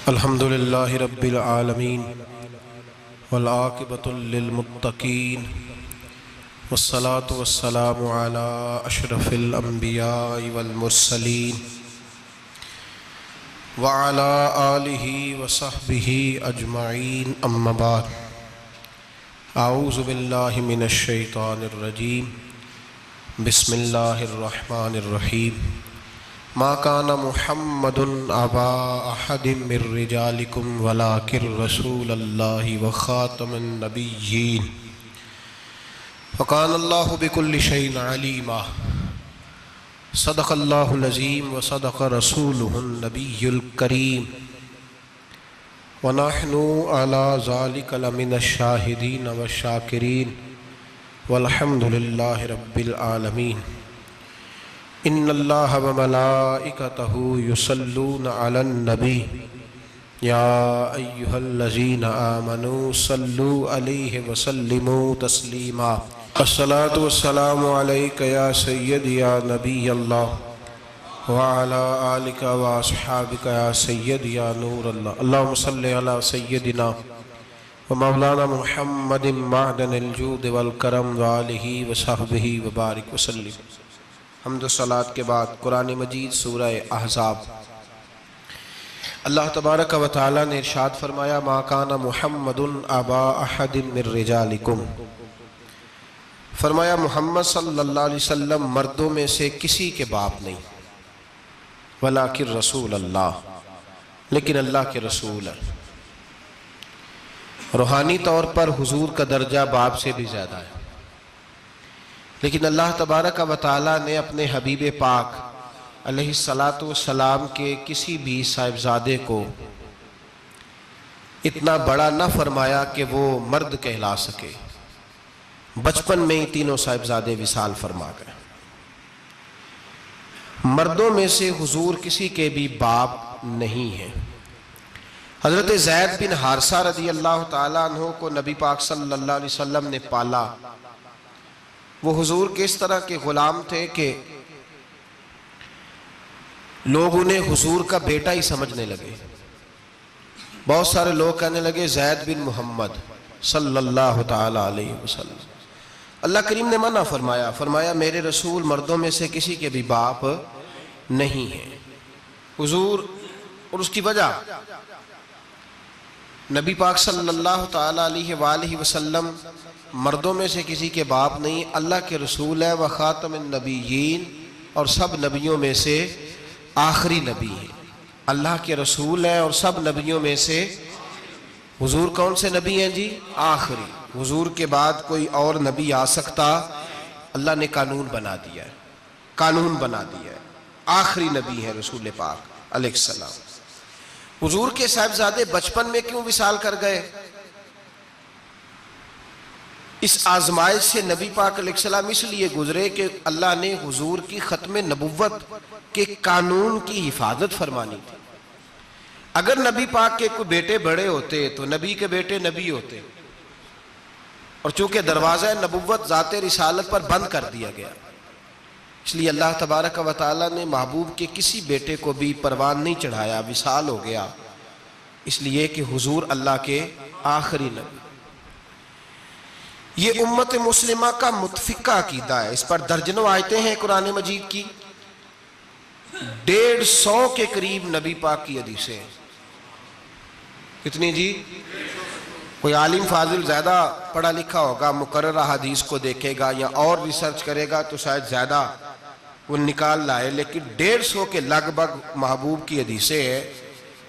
الحمد للہ رب العالمین والعاقبۃ للمتقین والصلاة والسلام علی اشرف الانبیاء والمرسلین وعلی آلہ وصحبہ اجمعین اما بعد اعوذ باللہ من الشیطان الرجیم بسم اللہ الرحمن الرحیم ما کان محمد ابا احد من رجالکم ولکن رسول اللہ وخاتم النبیین وکان اللہ بکل شیء علیما صدق اللہ العظیم وصدق رسولہ النبی الکریم ونحن علی ذلک لمن الشاہدین والشاکرین والحمد للہ رب العالمین ان اللہ وملائکتہ یصلون علی النبی یا ایہا الذین آمنوا صلوا علیہ وسلموا تسلیما الصلاة والسلام علیک یا سیدی یا نبی اللہ وعلی آلک واصحابک یا سیدی یا نور اللہ اللہم صلی علی سیدنا ومولانا محمد معدن الجود والکرم وآلہ وصحبہ وبارک وسلم۔ حمد و صلاۃ کے بعد قرآن مجید سورہ احزاب۔ اللہ تبارک و تعالی نے ارشاد فرمایا ما کان محمد ابا احد من رجالکم، فرمایا محمد صلی اللہ علیہ وسلم مردوں میں سے کسی کے باپ نہیں، ولیکن رسول اللہ، لیکن اللہ کے رسول ہے۔ روحانی طور پر حضور کا درجہ باپ سے بھی زیادہ ہے، لیکن اللہ تبارک و تعالیٰ نے اپنے حبیب پاک علیہ السلام کے کسی بھی صاحبزادے کو اتنا بڑا نہ فرمایا کہ وہ مرد کہلا سکے۔ بچپن میں ہی تینوں صاحبزادے وصال فرما گئے۔ مردوں میں سے حضور کسی کے بھی باپ نہیں ہیں۔ حضرت زید بن حارثہ رضی اللہ تعالیٰ عنہ کو نبی پاک صلی اللہ علیہ وسلم نے پالا۔ وہ حضور کے اس طرح کے غلام تھے کہ لوگ انہیں حضور کا بیٹا ہی سمجھنے لگے۔ بہت سارے لوگ کہنے لگے زید بن محمد صلی اللہ تعالی علیہ وسلم۔ اللہ کریم نے منع فرمایا، فرمایا میرے رسول مردوں میں سے کسی کے بھی باپ نہیں ہیں۔ حضور اور اس کی وجہ نبی پاک صلی اللہ تعالی علیہ وآلہ وسلم مردوں میں سے کسی کے باپ نہیں، اللہ کے رسول ہے، وخاتم النبیین، اور سب نبیوں میں سے آخری نبی ہے۔ اللہ کے رسول ہیں اور سب نبیوں میں سے حضور کون سے نبی ہیں جی؟ آخری۔ حضور کے بعد کوئی اور نبی آ سکتا؟ اللہ نے قانون بنا دیا ہے، قانون بنا دیا ہے، آخری نبی ہے رسول پاک علیہ السلام۔ حضور کے صاحبزادے بچپن میں کیوں وصال کر گئے؟ اس آزمائش سے نبی پاک علیہ السلام اس لیے گزرے کہ اللہ نے حضور کی ختم نبوت کے قانون کی حفاظت فرمانی تھی۔ اگر نبی پاک کے کوئی بیٹے بڑے ہوتے تو نبی کے بیٹے نبی ہوتے، اور چونکہ دروازہ نبوت ذات رسالت پر بند کر دیا گیا، اس لیے اللہ تبارک و تعالی نے محبوب کے کسی بیٹے کو بھی پروان نہیں چڑھایا، وصال ہو گیا، اس لیے کہ حضور اللہ کے آخری نبی۔ یہ امت مسلمہ کا متفقہ عقیدہ ہے، اس پر درجنوں آیتیں ہیں قرآن مجید کی، 150 کے قریب نبی پاک کی حدیثیں ہیں۔ کتنی جی؟ کوئی عالم فاضل زیادہ پڑھا لکھا ہوگا، مقررہ حدیث کو دیکھے گا یا اور ریسرچ کرے گا تو شاید زیادہ وہ نکال لائے، لیکن 150 کے لگ بھگ محبوب کی حدیثیں ہیں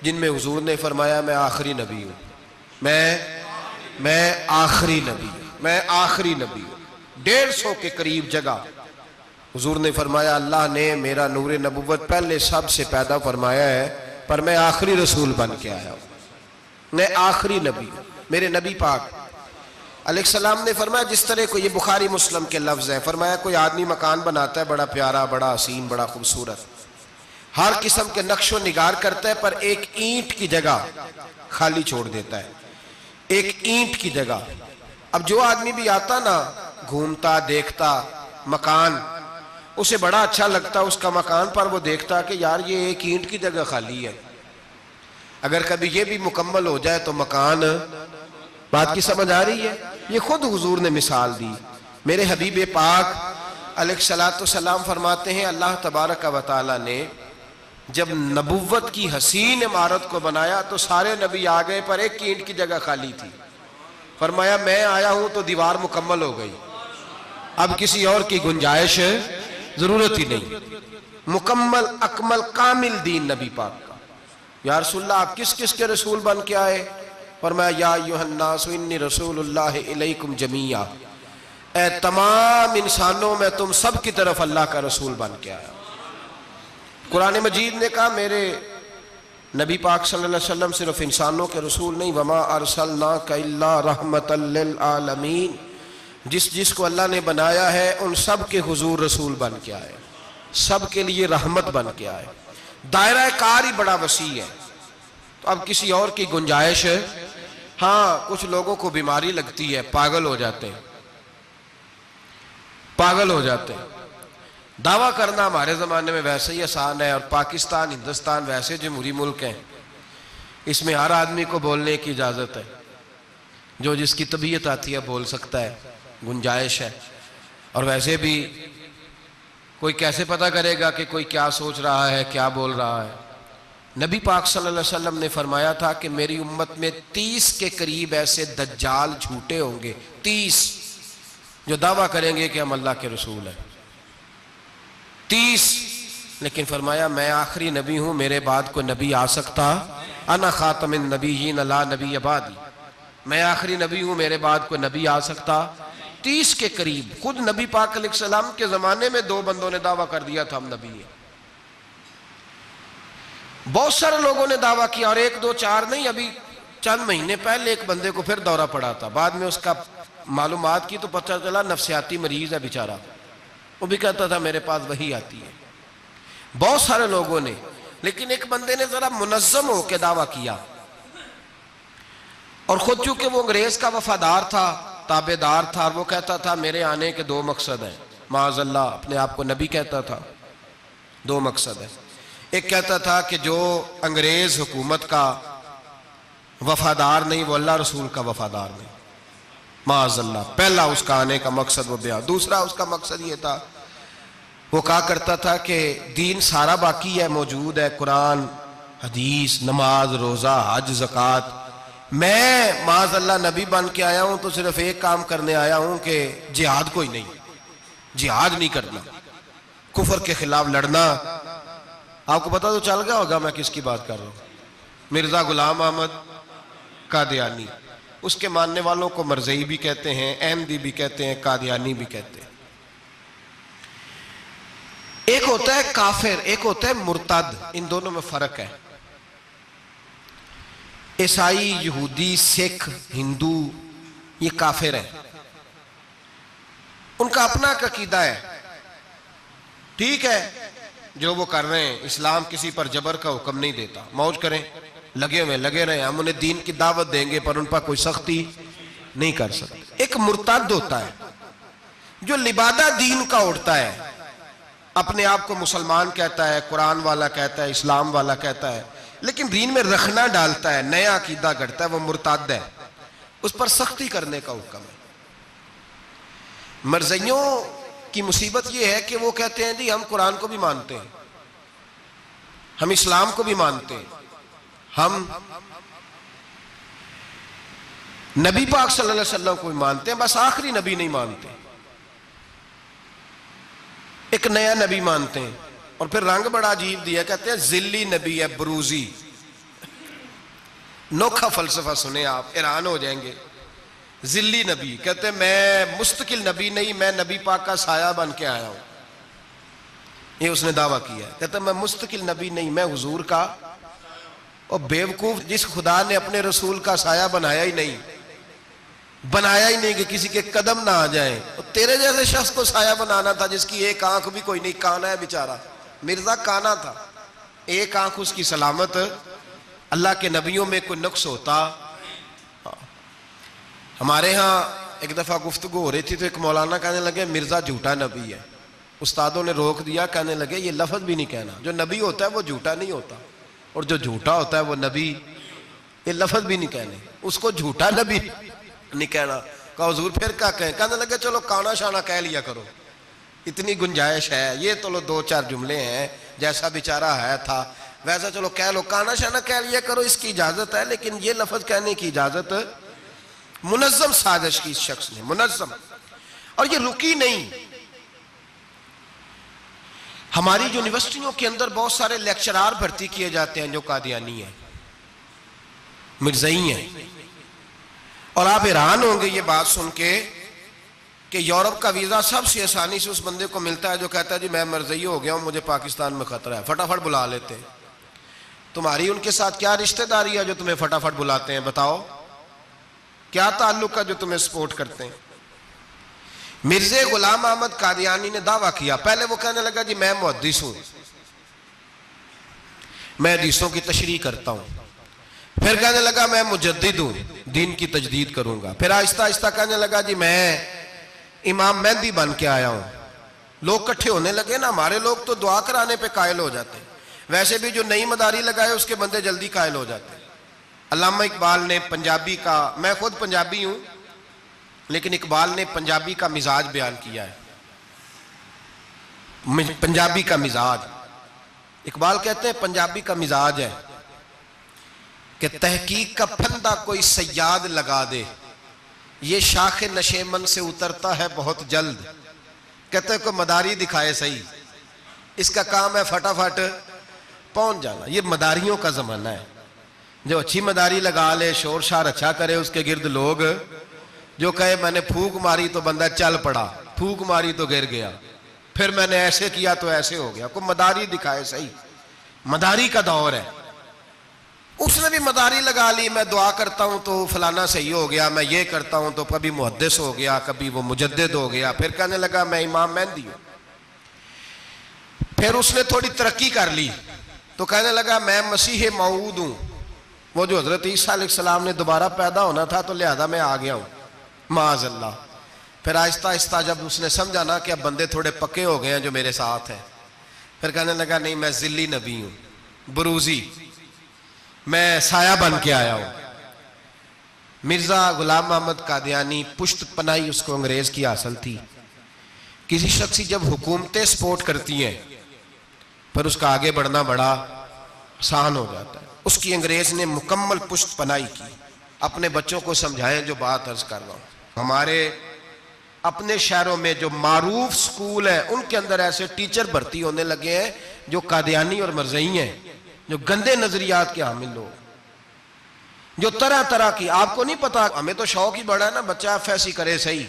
جن میں حضور نے فرمایا میں آخری نبی ہوں، میں آخری نبی ہوں، میں آخری نبی ہوں۔ 150 کے قریب جگہ حضور نے فرمایا اللہ نے میرا نور نبوت پہلے سب سے پیدا فرمایا ہے، پر میں آخری رسول بن کے آیا ہوں، میں آخری نبی ہوں۔ میرے نبی پاک علیہ السلام نے فرمایا، جس طرح کو یہ بخاری مسلم کے لفظ ہیں، فرمایا کوئی آدمی مکان بناتا ہے بڑا پیارا، بڑا حسین، بڑا خوبصورت، ہر قسم کے نقش و نگار کرتا ہے، پر ایک اینٹ کی جگہ خالی چھوڑ دیتا ہے، ایک اینٹ کی جگہ۔ اب جو آدمی بھی آتا نا، گھومتا دیکھتا مکان، اسے بڑا اچھا لگتا اس کا مکان، پر وہ دیکھتا کہ یار یہ ایک اینٹ کی جگہ خالی ہے۔ اگر کبھی یہ بھی مکمل ہو جائے تو مکان، بات کی سمجھ آ رہی ہے؟ یہ خود حضور نے مثال دی۔ میرے حبیب پاک علیہ السلام فرماتے ہیں اللہ تبارک و تعالی نے جب نبوت کی حسین عمارت کو بنایا تو سارے نبی آ گئے پر ایک اینٹ کی جگہ خالی تھی۔ فرمایا میں آیا ہوں تو دیوار مکمل ہو گئی، اب کسی اور کی گنجائش ضرورت ہی نہیں۔ مکمل اکمل کامل دین نبی پاک کا۔ یا رسول اللہ آپ کس کس کے رسول بن کے آئے؟ فرمایا یا ایھا الناس انی رسول اللہ الیکم جمیعا، اے تمام انسانوں میں تم سب کی طرف اللہ کا رسول بن کے آیا۔ قرآن مجید نے کہا میرے نبی پاک صلی اللہ علیہ وسلم صرف انسانوں کے رسول نہیں، وما ارسلناک الا رحمتا للعالمین، جس کو اللہ نے بنایا ہے ان سب کے حضور رسول بن کے آئے، سب کے لیے رحمت بن کے آئے۔ دائرہ کار ہی بڑا وسیع ہے، تو اب کسی اور کی گنجائش ہے؟ ہاں کچھ لوگوں کو بیماری لگتی ہے، پاگل ہو جاتے ہیں، پاگل ہو جاتے ہیں۔ دعویٰ کرنا ہمارے زمانے میں ویسے ہی آسان ہے، اور پاکستان ہندوستان ویسے جمہوری ملک ہیں، اس میں ہر آدمی کو بولنے کی اجازت ہے، جو جس کی طبیعت آتی ہے بول سکتا ہے، گنجائش ہے۔ اور ویسے بھی کوئی کیسے پتہ کرے گا کہ کوئی کیا سوچ رہا ہے، کیا بول رہا ہے؟ نبی پاک صلی اللہ علیہ وسلم نے فرمایا تھا کہ میری امت میں 30 کے قریب ایسے دجال جھوٹے ہوں گے، 30 جو دعویٰ کریں گے کہ ہم اللہ کے رسول ہیں، 30۔ لیکن فرمایا میں آخری نبی ہوں، میرے بعد کوئی نبی آ سکتا، انا خاتم النبیین لا نبی بعدی، میں آخری نبی ہوں، میرے بعد کوئی نبی آ سکتا۔ 30 کے قریب۔ خود نبی پاک علیہ السلام کے زمانے میں 2 بندوں نے دعویٰ کر دیا تھا ہم نبی ہیں، بہت سارے لوگوں نے دعویٰ کیا، اور 1 2 4 نہیں، ابھی چند مہینے پہلے ایک بندے کو پھر دورہ پڑا تھا، بعد میں اس کا معلومات کی تو پتہ چلا نفسیاتی مریض ہے بیچارہ، وہ بھی کہتا تھا میرے پاس وحی آتی ہے۔ بہت سارے لوگوں نے، لیکن ایک بندے نے ذرا منظم ہو کے دعویٰ کیا، اور خود چونکہ وہ انگریز کا وفادار تھا، تابعدار تھا، اور وہ کہتا تھا میرے آنے کے 2 مقصد ہیں، معاذ اللہ اپنے آپ کو نبی کہتا تھا، 2 مقصد ہیں۔ ایک کہتا تھا کہ جو انگریز حکومت کا وفادار نہیں وہ اللہ رسول کا وفادار نہیں، معاذ اللہ۔ پہلا اس کا آنے کا مقصد وہ بیان۔ دوسرا اس کا مقصد یہ تھا، وہ کہا کرتا تھا کہ دین سارا باقی ہے، موجود ہے، قرآن، حدیث، نماز، روزہ، حج، زکوٰۃ، میں معاذ اللہ نبی بن کے آیا ہوں تو صرف ایک کام کرنے آیا ہوں کہ جہاد کوئی نہیں، جہاد نہیں کرنا، کفر کے خلاف لڑنا۔ آپ کو پتہ تو چل گیا ہوگا میں کس کی بات کر رہا ہوں، مرزا غلام احمد قادیانی۔ اس کے ماننے والوں کو مرزئی بھی کہتے ہیں، احمدی بھی کہتے ہیں، قادیانی بھی کہتے ہیں۔ ایک ہوتا ہے کافر، ایک ہوتا ہے مرتد، ان دونوں میں فرق ہے۔ عیسائی، یہودی، سکھ، ہندو یہ کافر ہیں، ان کا اپنا عقیدہ ہے، ٹھیک ہے جو وہ کر رہے ہیں، اسلام کسی پر جبر کا حکم نہیں دیتا، موج کریں، لگے رہے، ہم انہیں دین کی دعوت دیں گے پر ان پر کوئی سختی نہیں کر سکتے۔ ایک مرتد ہوتا ہے جو لبادہ دین کا اڑتا ہے، اپنے آپ کو مسلمان کہتا ہے، قرآن والا کہتا ہے، اسلام والا کہتا ہے، لیکن دین میں رکھنا ڈالتا ہے، نیا عقیدہ گھڑتا ہے، وہ مرتد ہے، اس پر سختی کرنے کا حکم ہے۔ مرزائیوں کی مصیبت یہ ہے کہ وہ کہتے ہیں جی ہم قرآن کو بھی مانتے ہیں، ہم اسلام کو بھی مانتے ہیں، ہم نبی پاک صلی اللہ علیہ وسلم کو بھی مانتے ہیں، بس آخری نبی نہیں مانتے، ایک نیا نبی مانتے ہیں، اور پھر رنگ بڑا عجیب دیا، کہتے ہیں ذلی نبی ہے، بروزی۔ نوکھا فلسفہ سنیں آپ حیران ہو جائیں گے۔ ذلی نبی کہتے ہیں میں مستقل نبی نہیں، میں نبی پاک کا سایہ بن کے آیا ہوں، یہ اس نے دعویٰ کیا ہے، کہتے ہیں میں مستقل نبی نہیں، میں حضور کا۔ اور بیوقوف، جس خدا نے اپنے رسول کا سایہ بنایا ہی نہیں کہ کسی کے قدم نہ آ جائیں، اور تیرے جیسے شخص کو سایہ بنانا تھا جس کی ایک آنکھ بھی کوئی نہیں، کانا ہے بیچارہ، مرزا کانا تھا، ایک آنکھ اس کی سلامت۔ اللہ کے نبیوں میں کوئی نقص ہوتا؟ ہمارے ہاں ایک دفعہ گفتگو ہو رہی تھی تو ایک مولانا کہنے لگے مرزا جھوٹا نبی ہے، استادوں نے روک دیا، کہنے لگے یہ لفظ بھی نہیں کہنا، جو نبی ہوتا ہے وہ جھوٹا نہیں ہوتا، اور جو جھوٹا ہوتا ہے وہ نبی یہ لفظ بھی نہیں کہنے، اس کو جھوٹا نبی نہیں کہنا۔ کہا حضور پھر کیا کہیں؟ کہنے لگے چلو کانا شانا کہہ لیا کرو، اتنی گنجائش ہے، یہ تو لو 2-4 جملے ہیں، جیسا بیچارہ ہے تھا ویسا چلو کہہ لو، کانا شانا کہہ لیا کرو، اس کی اجازت ہے، لیکن یہ لفظ کہنے کی اجازت منظم سازش کی اس شخص نے، منظم، اور یہ رکی نہیں۔ ہماری یونیورسٹیوں کے اندر بہت سارے لیکچرار بھرتی کیے جاتے ہیں جو قادیانی ہیں، مرزائی ہیں، اور آپ حیران ہوں گے یہ بات سن کے کہ یورپ کا ویزا سب سے آسانی سے اس بندے کو ملتا ہے جو کہتا ہے جی میں مرزائی ہو گیا ہوں، مجھے پاکستان میں خطرہ ہے، فٹافٹ بلا لیتے ہیں۔ تمہاری ان کے ساتھ کیا رشتہ داری ہے جو تمہیں فٹافٹ بلاتے ہیں؟ بتاؤ کیا تعلق ہے جو تمہیں سپورٹ کرتے ہیں؟ مرزا غلام احمد قادیانی نے دعویٰ کیا، پہلے وہ کہنے لگا جی میں محدث ہوں، میں حدیثوں کی تشریح کرتا ہوں، پھر کہنے لگا میں مجدد ہوں، دین کی تجدید کروں گا، پھر آہستہ آہستہ کہنے لگا جی میں امام مہدی بن کے آیا ہوں۔ لوگ کٹھے ہونے لگے نا، ہمارے لوگ تو دعا کرانے پہ قائل ہو جاتے ہیں، ویسے بھی جو نئی مداری لگائے اس کے بندے جلدی قائل ہو جاتے ہیں۔ علامہ اقبال نے پنجابی کا، میں خود پنجابی ہوں لیکن اقبال نے پنجابی کا مزاج بیان کیا ہے، پنجابی کا مزاج، اقبال کہتے ہیں پنجابی کا مزاج ہے کہ تحقیق کا پھندہ کوئی سیاد لگا دے، یہ شاخ نشیمن سے اترتا ہے بہت جلد۔ کہتے ہیں کوئی مداری دکھائے صحیح، اس کا کام ہے فٹافٹ پہنچ جانا۔ یہ مداریوں کا زمانہ ہے، جو اچھی مداری لگا لے، شور شار اچھا کرے، اس کے گرد لوگ، جو کہے میں نے پھونک ماری تو بندہ چل پڑا، پھونک ماری تو گر گیا، پھر میں نے ایسے کیا تو ایسے ہو گیا، کوئی مداری دکھائے صحیح۔ مداری کا دور ہے، اس نے بھی مداری لگا لی، میں دعا کرتا ہوں تو فلانا صحیح ہو گیا، میں یہ کرتا ہوں تو کبھی محدث ہو گیا، کبھی وہ مجدد ہو گیا، پھر کہنے لگا میں امام مہدی ہوں۔ پھر اس نے تھوڑی ترقی کر لی تو کہنے لگا میں مسیح موعود ہوں، وہ جو حضرت عیسیٰ علیہ السلام نے دوبارہ پیدا ہونا تھا تو لہذا میں آ گیا ہوں، معاذ اللہ۔ پھر آہستہ آہستہ جب اس نے سمجھا نا کہ اب بندے تھوڑے پکے ہو گئے ہیں جو میرے ساتھ ہیں، پھر کہنے لگا نہیں میں ذلی نبی ہوں، بروزی، میں سایہ بن کے آیا ہوں۔ مرزا غلام احمد قادیانی، پشت پناہی اس کو انگریز کی حاصل تھی۔ کسی شخصی جب حکومتیں سپورٹ کرتی ہیں پھر اس کا آگے بڑھنا بڑا آسان ہو جاتا ہے، اس کی انگریز نے مکمل پشت پناہی کی۔ اپنے بچوں کو سمجھائیں جو بات عرض کر رہا ہوں، ہمارے اپنے شہروں میں جو معروف سکول ہیں ان کے اندر ایسے ٹیچر بھرتی ہونے لگے ہیں جو قادیانی اور مرزائی ہیں، جو گندے نظریات کے حامل لوگ، جو طرح طرح کی، آپ کو نہیں پتا، ہمیں تو شوق ہی بڑا ہے نا بچہ ایف ایس سی کرے صحیح،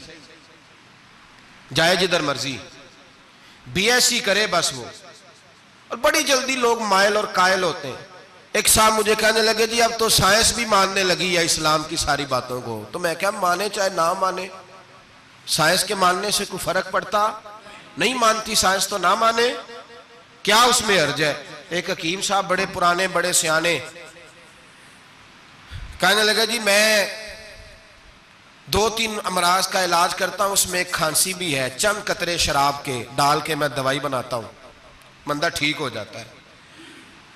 جائے جدھر مرضی، بی ایس سی کرے بس وہ، اور بڑی جلدی لوگ مائل اور قائل ہوتے ہیں۔ ایک صاحب مجھے کہنے لگے جی اب تو سائنس بھی ماننے لگی ہے اسلام کی ساری باتوں کو، تو میں کہا مانے چاہے نہ مانے، سائنس کے ماننے سے کوئی فرق پڑتا؟ نہیں مانتی سائنس تو نہ مانے، کیا اس میں حرج ہے؟ ایک حکیم صاحب بڑے پرانے بڑے سیانے کہنے لگا جی میں 2-3 امراض کا علاج کرتا ہوں، اس میں ایک کھانسی بھی ہے، چند قطرے شراب کے ڈال کے میں دوائی بناتا ہوں، بندہ ٹھیک ہو جاتا ہے۔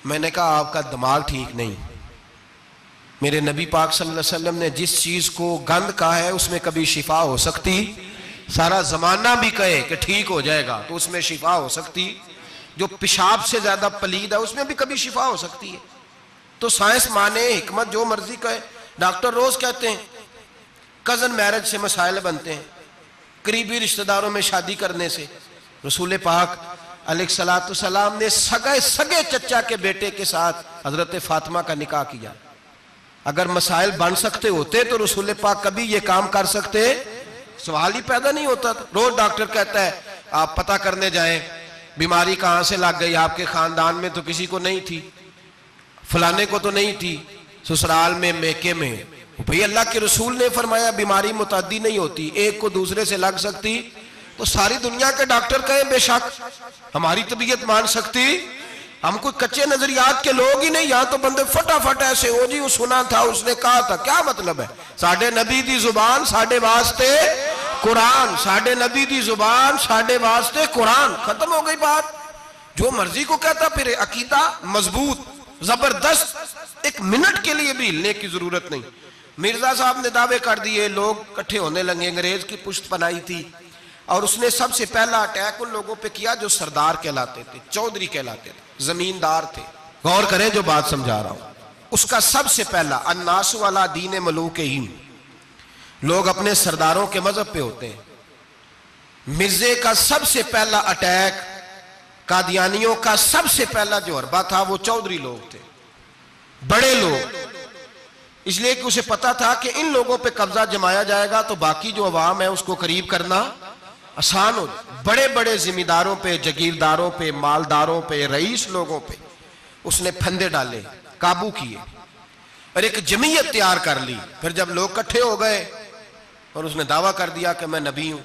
میں نے کہا آپ کا دماغ ٹھیک نہیں، میرے نبی پاک صلی اللہ علیہ وسلم نے جس چیز کو گند کہا ہے اس میں کبھی شفا ہو سکتی، سارا زمانہ بھی کہے کہ ٹھیک ہو جائے گا تو اس میں شفا ہو سکتی، جو پیشاب سے زیادہ پلید ہے اس میں بھی کبھی شفا ہو سکتی ہے۔ تو سائنس مانے، حکمت جو مرضی کہے، ڈاکٹر روز کہتے ہیں کزن میرج سے مسائل بنتے ہیں، قریبی رشتہ داروں میں شادی کرنے سے۔ رسول پاک علیہ السلام نے سگے چچا کے بیٹے کے ساتھ حضرت فاطمہ کا نکاح کیا۔ اگر مسائل بن سکتے ہوتے تو رسول پاک کبھی یہ کام کر سکتے؟ سوال ہی پیدا نہیں ہوتا تھا۔ روز ڈاکٹر کہتا ہے آپ پتہ کرنے جائیں بیماری کہاں سے لگ گئی، آپ کے خاندان میں تو کسی کو نہیں تھی، فلانے کو تو نہیں تھی، سسرال میں میکے میں۔ بھئی اللہ کے رسول نے فرمایا بیماری متعدی نہیں ہوتی، ایک کو دوسرے سے لگ سکتی، تو ساری دنیا کے ڈاکٹر کہیں بے شک ہماری طبیعت مان سکتی؟ ہم کوئی کچے نظریات کے لوگ ہی نہیں، یہاں تو بندے فٹافٹ ایسے ہو جی وہ سنا تھا اس نے کہا تھا، کیا مطلب ہے؟ ساڈے نبی دی زبان ساڈے واسطے قرآن، ساڈے نبی دی زبان ساڈے واسطے قرآن، ختم ہو گئی بات۔ جو مرضی کو کہتا، پھر عقیدہ مضبوط، زبردست، ایک منٹ کے لیے بھی ہلنے کی ضرورت نہیں۔ مرزا صاحب نے دعوے کر دیے، لوگ اکٹھے ہونے لگے، انگریز کی پشت پناہی تھی، اور اس نے سب سے پہلا اٹیک ان لوگوں پہ کیا جو سردار کہلاتے تھے، چودھری کہلاتے تھے، زمیندار تھے۔ غور کریں جو بات سمجھا رہا ہوں۔ اس کا سب سے پہلا الناس والا دین ملوکہم، لوگ اپنے سرداروں کے مذہب پہ ہوتے ہیں۔ مرزے کا سب سے پہلا اٹیک، قادیانیوں کا سب سے پہلا جو حربہ تھا وہ چودھری لوگ تھے، بڑے لوگ، اس لیے کہ اسے پتا تھا کہ ان لوگوں پہ قبضہ جمایا جائے گا تو باقی جو عوام ہے اس کو قریب کرنا آسان ہو جائے۔ بڑے بڑے ذمہ پہ، جگیرداروں پہ، مالداروں پہ، رئیس لوگوں پہ اس نے پھندے ڈالے، قابو کیے، اور ایک جمعیت تیار کر لی۔ پھر جب لوگ کٹھے ہو گئے اور اس نے دعویٰ کر دیا کہ میں نبی ہوں،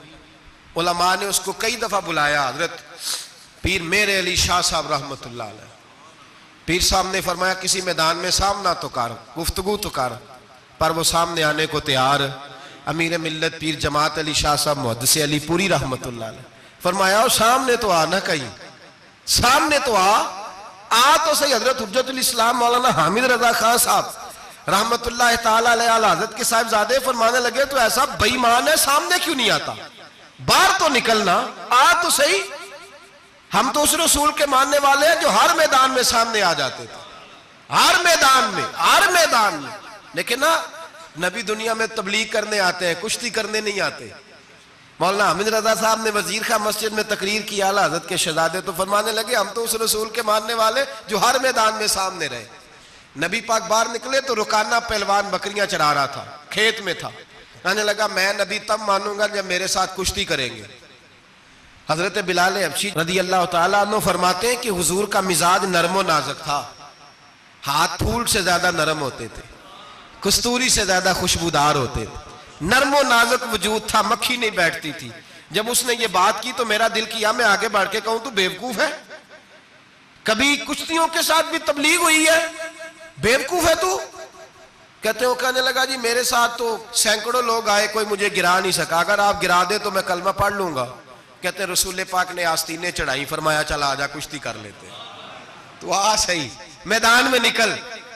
علماء نے اس کو کئی دفعہ بلایا، حضرت پیر میر علی شاہ صاحب رحمت اللہ علیہ، پیر صاحب نے فرمایا کسی میدان میں سامنا تو کر، گفتگو تو کر، پر وہ سامنے آنے کو تیار۔ امیر ملت پیر جماعت علی شاہ صاحب محدث علی پوری رحمت اللہ علیہ فرمایا سامنے تو آ، نہ کہیں سامنے تو آ تو صحیح۔ حضرت حجت الاسلام مولانا حامد رضا خان صاحب رحمت اللہ تعالی علیہ حضرت کے صاحبزادے فرمانے لگے تو ایسا بے ایمان ہے، سامنے کیوں نہیں آتا؟ باہر تو نکلنا، آ تو صحیح۔ ہم تو اس رسول کے ماننے والے ہیں جو ہر میدان میں سامنے آ جاتے تھے، ہر میدان میں، لیکن نا نبی دنیا میں تبلیغ کرنے آتے ہیں، کشتی کرنے نہیں آتے۔ مولانا حامد رضا صاحب نے وزیر خان مسجد میں تقریر کی، اعلیٰ حضرت کے شہزادے تو فرمانے لگے ہم تو اس رسول کے ماننے والے جو ہر میدان میں سامنے رہے۔ نبی پاک باہر نکلے تو رکانہ پہلوان بکریاں چرا رہا تھا، کھیت میں تھا، کہنے لگا میں نبی تب مانوں گا جب میرے ساتھ کشتی کریں گے۔ حضرت بلال حبشی رضی اللہ تعالیٰ عنہ فرماتے ہیں کہ حضور کا مزاج نرم و نازک تھا، ہاتھ پھول سے زیادہ نرم ہوتے تھے، کستوری سے زیادہ خوشبودار ہوتے تھے، نرم و نازک وجود تھا، مکھی نہیں بیٹھتی تھی۔ جب اس نے یہ بات کی تو میرا دل کیا میں آگے بڑھ کے کہوں تو بیوقوف ہے، کبھی کشتیوں کے ساتھ بھی تبلیغ ہوئی ہے، بیوقوف ہے تو؟ کہتے ہو، کہنے لگا جی میرے ساتھ تو سینکڑوں لوگ آئے، کوئی مجھے گرا نہیں سکا، اگر آپ گرا دے تو میں کلمہ پڑھ لوں گا۔ کہتے ہیں رسول پاک نے آستینیں چڑھائی، فرمایا چلا آجا کشتی کر لیتے، تو آ صحیح میدان میں نکل۔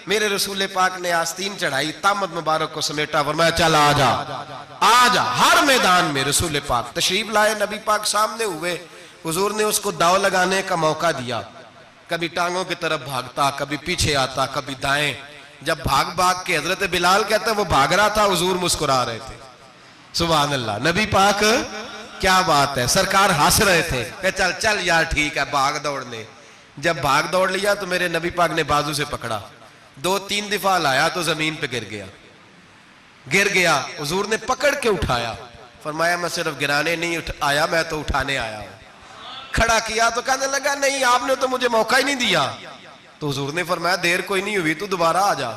میرے رسول پاک نے آستین چڑھائی، تامت مبارک کو سمیٹا، فرمایا چلا آجا۔ ہر میدان میں رسول پاک تشریف لائے، نبی پاک سامنے ہوئے، حضور نے اس کو داؤ لگانے کا موقع دیا، کبھی ٹانگوں کی طرف بھاگتا، کبھی پیچھے آتا، کبھی دائیں۔ جب بھاگ کے حضرت بلال کہتے ہیں وہ بھاگ رہا تھا، حضور مسکرا رہے تھے، سبحان اللہ۔ نبی پاک کیا بات ہے، سرکار ہنس رہے تھے کہ چل چل یار ٹھیک ہے، بھاگ دوڑ لے۔ جب بھاگ دوڑ لیا تو میرے نبی پاک نے بازو سے پکڑا، 2-3 دفعہ لایا تو زمین پہ گر گیا، حضور نے پکڑ کے اٹھایا، فرمایا میں صرف گرانے نہیں آیا، میں تو اٹھانے آیا ہوں۔ کھڑا کیا تو کہنے لگا نہیں آپ نے تو مجھے موقع ہی نہیں دیا، تو حضور نے فرمایا دیر کوئی نہیں ہوئی، تو دوبارہ آ جا،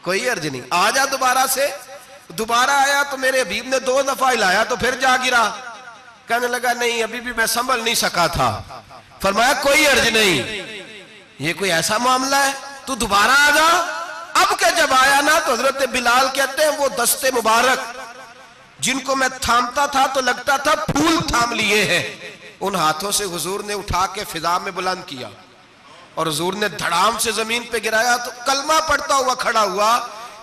کوئی عرض نہیں، آ جا دوبارہ سے۔ دوبارہ آیا تو میرے حبیب نے 2 دفعہ ہلایا تو پھر جا گرا، کہنے لگا نہیں ابھی بھی میں سنبھل نہیں سکا تھا، فرمایا کوئی عرض نہیں، یہ کوئی ایسا معاملہ ہے تو دوبارہ آ جا۔ اب کہ جب آیا نا تو حضرت بلال کہتے ہیں وہ دستے مبارک جن کو میں تھامتا تھا تو لگتا تھا پھول تھام لیے ہیں، ان ہاتھوں سے حضور نے اٹھا کے فضا میں بلند کیا، اور حضور نے دھڑام سے زمین پہ گرایا تو کلمہ پڑھتا ہوا کھڑا ہوا،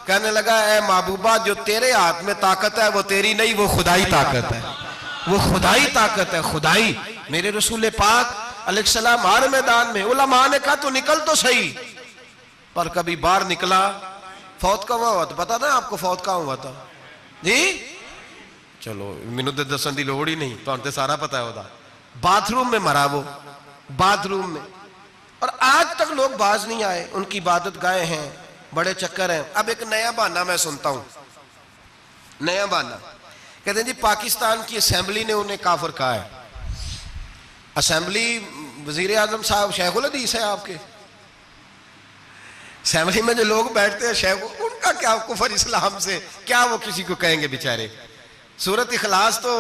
کہنے لگا اے محبوبہ جو تیرے ہاتھ میں طاقت ہے وہ تیری نہیں، وہ خدائی طاقت ہے، وہ خدائی طاقت ہے، خدائی۔ میرے رسول پاک علیہ السلام ہر میدان میں، علماء نے کہا تو نکل تو صحیح، پر کبھی باہر نکلا، فوت کا ہوا تھا، پتا نا آپ کو فوت کا ہوا تھا جی؟ چلو مینوں تے دسن دی لوڑ ہی نہیں، تہاں تے سارا پتا ہوتا، باتھ روم میں مرا، وہ باتھ روم میں، اور آج تک لوگ باز نہیں آئے، ان کی عبادت گاہیں ہیں، بڑے چکر ہیں۔ اب ایک نیا بہانہ میں سنتا ہوں، نیا بہانہ، کہتے ہیں جی پاکستان کی اسمبلی نے انہیں کافر کہا ہے۔ اسمبلی وزیر اعظم صاحب شیخ الحدیث ہے آپ کے، اسمبلی میں جو لوگ بیٹھتے ہیں شیخ، ان کا کیا کفر اسلام سے، کیا وہ کسی کو کہیں گے بیچارے؟ سورۃ اخلاص تو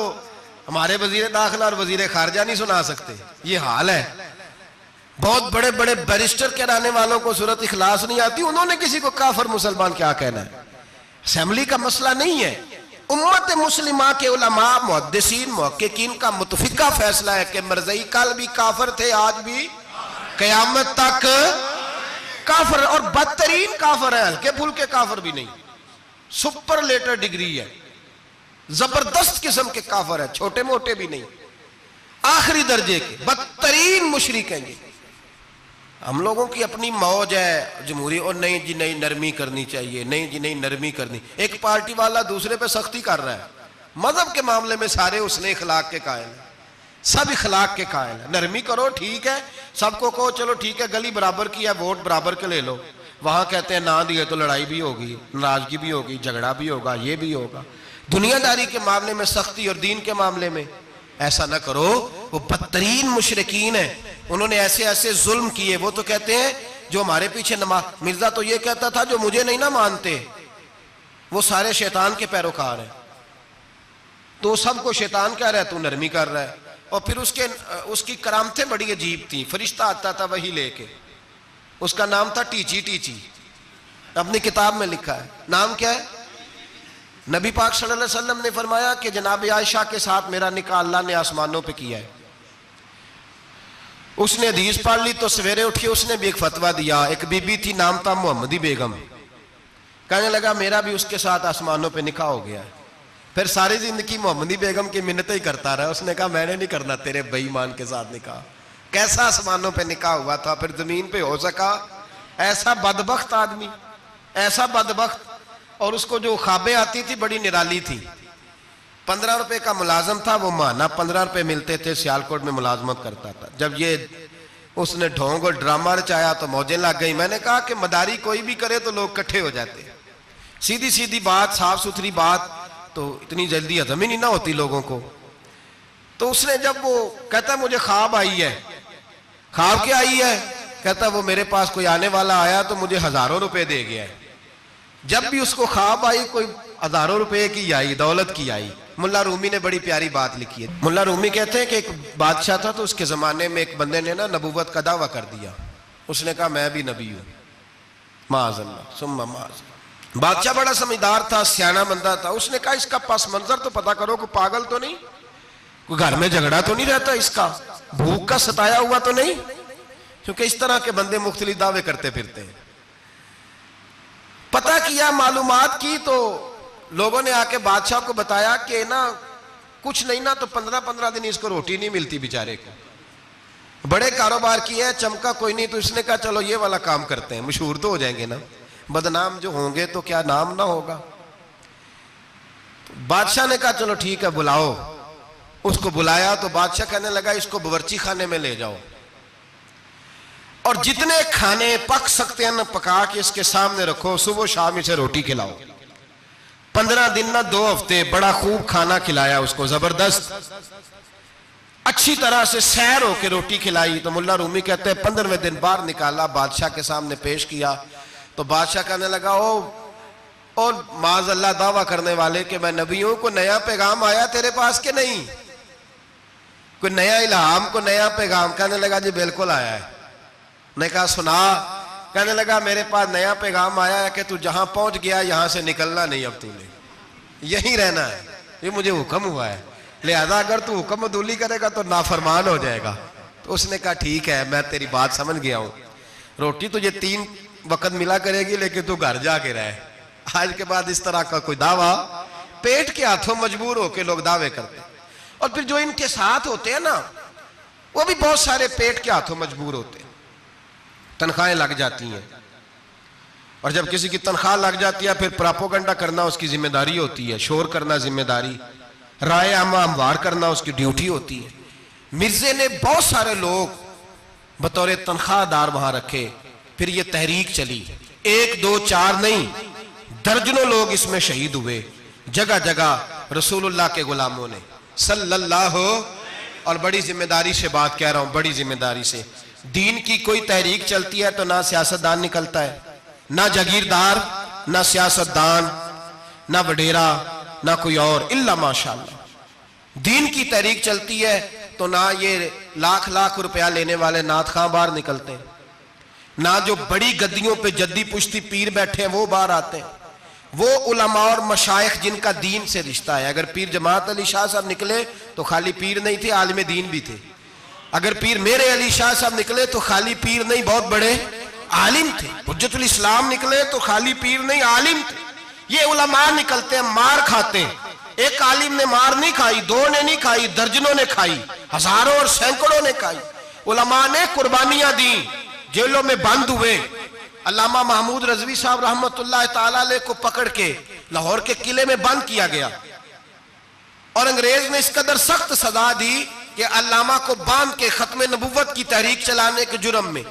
ہمارے وزیر داخلہ اور وزیر خارجہ نہیں سنا سکتے، یہ حال ہے۔ بہت بڑے بڑے بیرسٹر کہلانے والوں کو سورۃ اخلاص نہیں آتی، انہوں نے کسی کو کافر مسلمان کیا کہنا ہے؟ اسمبلی کا مسئلہ نہیں ہے، امت مسلمہ کے علماء محدثین محققین کا متفقہ فیصلہ ہے کہ مرزائی کل بھی کافر تھے، آج بھی، قیامت تک کافر اور بدترین کافر ہے، ہلکے پھلکے کافر بھی نہیں، سپرلیٹر ڈگری ہے، زبردست قسم کے کافر ہے، چھوٹے موٹے بھی نہیں، آخری درجے کے بدترین مشرک ہیں۔ ہم لوگوں کی اپنی موج ہے جمہوری، اور نہیں جی نہیں نرمی کرنی چاہیے، نہیں جی نہیں نرمی کرنی۔ ایک پارٹی والا دوسرے پہ سختی کر رہا ہے، مذہب کے معاملے میں سارے اس نے اخلاق کے قائل ہیں، سب اخلاق کے قائل ہیں، نرمی کرو ٹھیک ہے، سب کو کہو چلو ٹھیک ہے گلی برابر کی ہے، ووٹ برابر کے لے لو، وہاں کہتے ہیں نہ دیے تو لڑائی بھی ہوگی، ناراضگی بھی ہوگی، جھگڑا بھی ہوگا، یہ بھی ہوگا۔ دنیا داری کے معاملے میں سختی اور دین کے معاملے میں ایسا نہ کرو۔ وہ بدترین مشرکین ہیں، انہوں نے ایسے ایسے ظلم کیے۔ وہ تو کہتے ہیں جو ہمارے پیچھے مرزا تو یہ کہتا تھا جو مجھے نہیں نہ مانتے وہ سارے شیطان کے پیروکار ہیں، تو سب کو شیطان کہہ رہا ہے، تو نرمی کر رہا ہے۔ اور پھر اس کی کرامتیں بڑی عجیب تھیں، فرشتہ آتا تھا وہی لے کے، اس کا نام تھا ٹیچی ٹیچی، اپنی کتاب میں لکھا ہے، نام کیا ہے؟ نبی پاک صلی اللہ علیہ وسلم نے فرمایا کہ جناب عائشہ کے ساتھ میرا نکاح اللہ نے آسمانوں پہ کیا ہے۔ اس نے حدیث پڑھ لی تو سویرے اٹھی اس نے بھی ایک فتویٰ دیا، ایک بی بی تھی نام تھا محمدی بیگم، کہنے لگا میرا بھی اس کے ساتھ آسمانوں پہ نکاح ہو گیا ہے۔ پھر ساری زندگی محمدی بیگم کی منتیں ہی کرتا رہا، اس نے کہا میں نے نہیں کرنا تیرے بے ایمان کے ساتھ نکاح۔ کیسا آسمانوں پہ نکاح ہوا تھا، پھر زمین پہ ہو سکا؟ ایسا بدبخت آدمی، ایسا بدبخت۔ اور اس کو جو خوابیں آتی تھی بڑی نرالی تھی۔ 15 روپے کا ملازم تھا، وہ ماہانہ 15 روپے ملتے تھے، سیالکوٹ میں ملازمت کرتا تھا۔ جب یہ اس نے ڈھونگ اور ڈرامہ رچایا تو موجیں لگ گئی۔ میں نے کہا کہ مداری کوئی بھی کرے تو لوگ کٹھے ہو جاتے ہیں، سیدھی سیدھی بات، صاف ستھری بات تو اتنی جلدی ہضم ہی نہیں نہ ہوتی لوگوں کو۔ تو اس نے جب وہ کہتا مجھے خواب آئی ہے، خواب کیا آئی ہے؟ کہتا وہ میرے پاس کوئی آنے والا آیا تو مجھے ہزاروں روپے دے گیا ہے۔ جب بھی اس کو خواب آئی کوئی ہزاروں روپے کی آئی، دولت کی آئی۔ ملا رومی نے بڑی پیاری بات لکھی ہے۔ ملا رومی کہتے ہیں کہ ایک بادشاہ تھا تو اس کے زمانے میں ایک بندے نے نا نبوت کا دعویٰ کر دیا، اس نے کہا میں بھی نبی ہوں، معاذ اللہ ثم معاذ اللہ۔ بادشاہ بڑا سمجھدار تھا، سیانہ بندہ تھا، اس نے کہا اس کا پس منظر تو پتہ کرو، کوئی پاگل تو نہیں، کوئی گھر میں جھگڑا تو نہیں رہتا، اس کا بھوک کا ستایا ہوا تو نہیں، کیونکہ اس طرح کے بندے مختلف دعوے کرتے پھرتے ہیں۔ پتہ کیا، معلومات کی، تو لوگوں نے آ کے بادشاہ کو بتایا کہ نا کچھ نہیں نا تو 15 دن اس کو روٹی نہیں ملتی بیچارے کو، بڑے کاروبار کی ہے، چمکا کوئی نہیں۔ تو اس نے کہا چلو یہ والا کام کرتے ہیں، مشہور تو ہو جائیں گے نا، بدنام جو ہوں گے تو کیا نام نہ ہوگا۔ بادشاہ نے کہا چلو ٹھیک ہے بلاؤ، اس کو بلایا تو بادشاہ کہنے لگا اس کو باورچی خانے میں لے جاؤ اور جتنے کھانے پک سکتے ہیں نا پکا کے اس کے سامنے رکھو، صبح شام اسے روٹی کھلاؤ۔ 15 دن نہ 2 ہفتے بڑا خوب کھانا کھلایا اس کو، زبردست اچھی طرح سے سیر ہو کے روٹی کھلائی۔ تو ملا رومی کہتے ہیں 15ویں دن باہر نکالا، بادشاہ کے سامنے پیش کیا تو بادشاہ کہنے لگا او معاذ اللہ دعویٰ کرنے والے کہ میں نبی ہوں، کوئی نیا پیغام آیا تیرے پاس کہ نہیں، کوئی نیا الہام، کوئی نیا پیغام؟ کہنے لگا جی بالکل آیا ہے۔ نے کہا سنا؟ کہنے لگا میرے پاس نیا پیغام آیا ہے کہ تو جہاں پہنچ گیا یہاں سے نکلنا نہیں، اب تو نے یہیں رہنا ہے، یہ مجھے حکم ہوا ہے، لہذا اگر تو حکم عدولی کرے گا تو نافرمان ہو جائے گا۔ تو اس نے کہا ٹھیک ہے میں تیری بات سمجھ گیا ہوں، روٹی تجھے 3 وقت ملا کرے گی لیکن تو گھر جا کے رہے۔ آج کے بعد اس طرح کا کوئی دعویٰ پیٹ کے ہاتھوں مجبور ہو کے لوگ دعوے کرتے ہیں، اور پھر جو ان کے ساتھ ہوتے ہیں نا وہ بھی بہت سارے پیٹ کے ہاتھوں مجبور ہوتے ہیں، تنخواہیں لگ جاتی ہیں، اور جب کسی کی تنخواہ لگ جاتی ہے پھر پراپوگنڈا کرنا اس کی ذمہ داری ہوتی ہے، شور کرنا ذمہ داری، رائے عامہ ہموار کرنا اس کی ڈیوٹی ہوتی ہے۔ مرزے نے بہت سارے لوگ بطور تنخواہ دار وہاں رکھے، پھر یہ تحریک چلی، 1 2 4 نہیں، درجنوں لوگ اس میں شہید ہوئے، جگہ جگہ رسول اللہ کے غلاموں نے صلی اللہ، اور بڑی ذمہ داری سے بات کہہ رہا ہوں، بڑی ذمہ داری سے۔ دین کی کوئی تحریک چلتی ہے تو نہ سیاستدان نکلتا ہے، نہ جاگیردار، نہ سیاستدان، نہ وڈیرا، نہ کوئی اور، الا ماشاءاللہ۔ دین کی تحریک چلتی ہے تو نہ یہ لاکھ روپیہ لینے والے نعت خواں باہر نکلتے ہیں، نہ جو بڑی گدیوں پہ جدی پشتی پیر بیٹھے ہیں وہ باہر آتے ہیں، وہ علماء اور مشائخ جن کا دین سے رشتہ ہے۔ اگر پیر جماعت علی شاہ صاحب نکلے تو خالی پیر نہیں تھے، عالم دین بھی تھے۔ اگر پیر میرے علی شاہ صاحب نکلے تو خالی پیر نہیں، بہت بڑے عالم تھے. حجت الاسلام نکلے تو خالی پیر نہیں، عالم تھے. یہ علماء نکلتے ہیں مار کھاتے ہیں. ایک عالم نے مار نہیں کھائی، دو نے نہیں کھائی، درجنوں نے کھائی، ہزاروں اور سینکڑوں نے کھائی. علماء نے قربانیاں دیں، جیلوں میں بند ہوئے. علامہ محمود رضوی صاحب رحمت اللہ تعالیٰ علیہ کو پکڑ کے لاہور کے قلعے میں بند کیا گیا، اور انگریز نے اس قدر سخت سزا دی کہ علامہ کو باندھ کے ختم نبوت کی تحریک چلانے کے جرم میں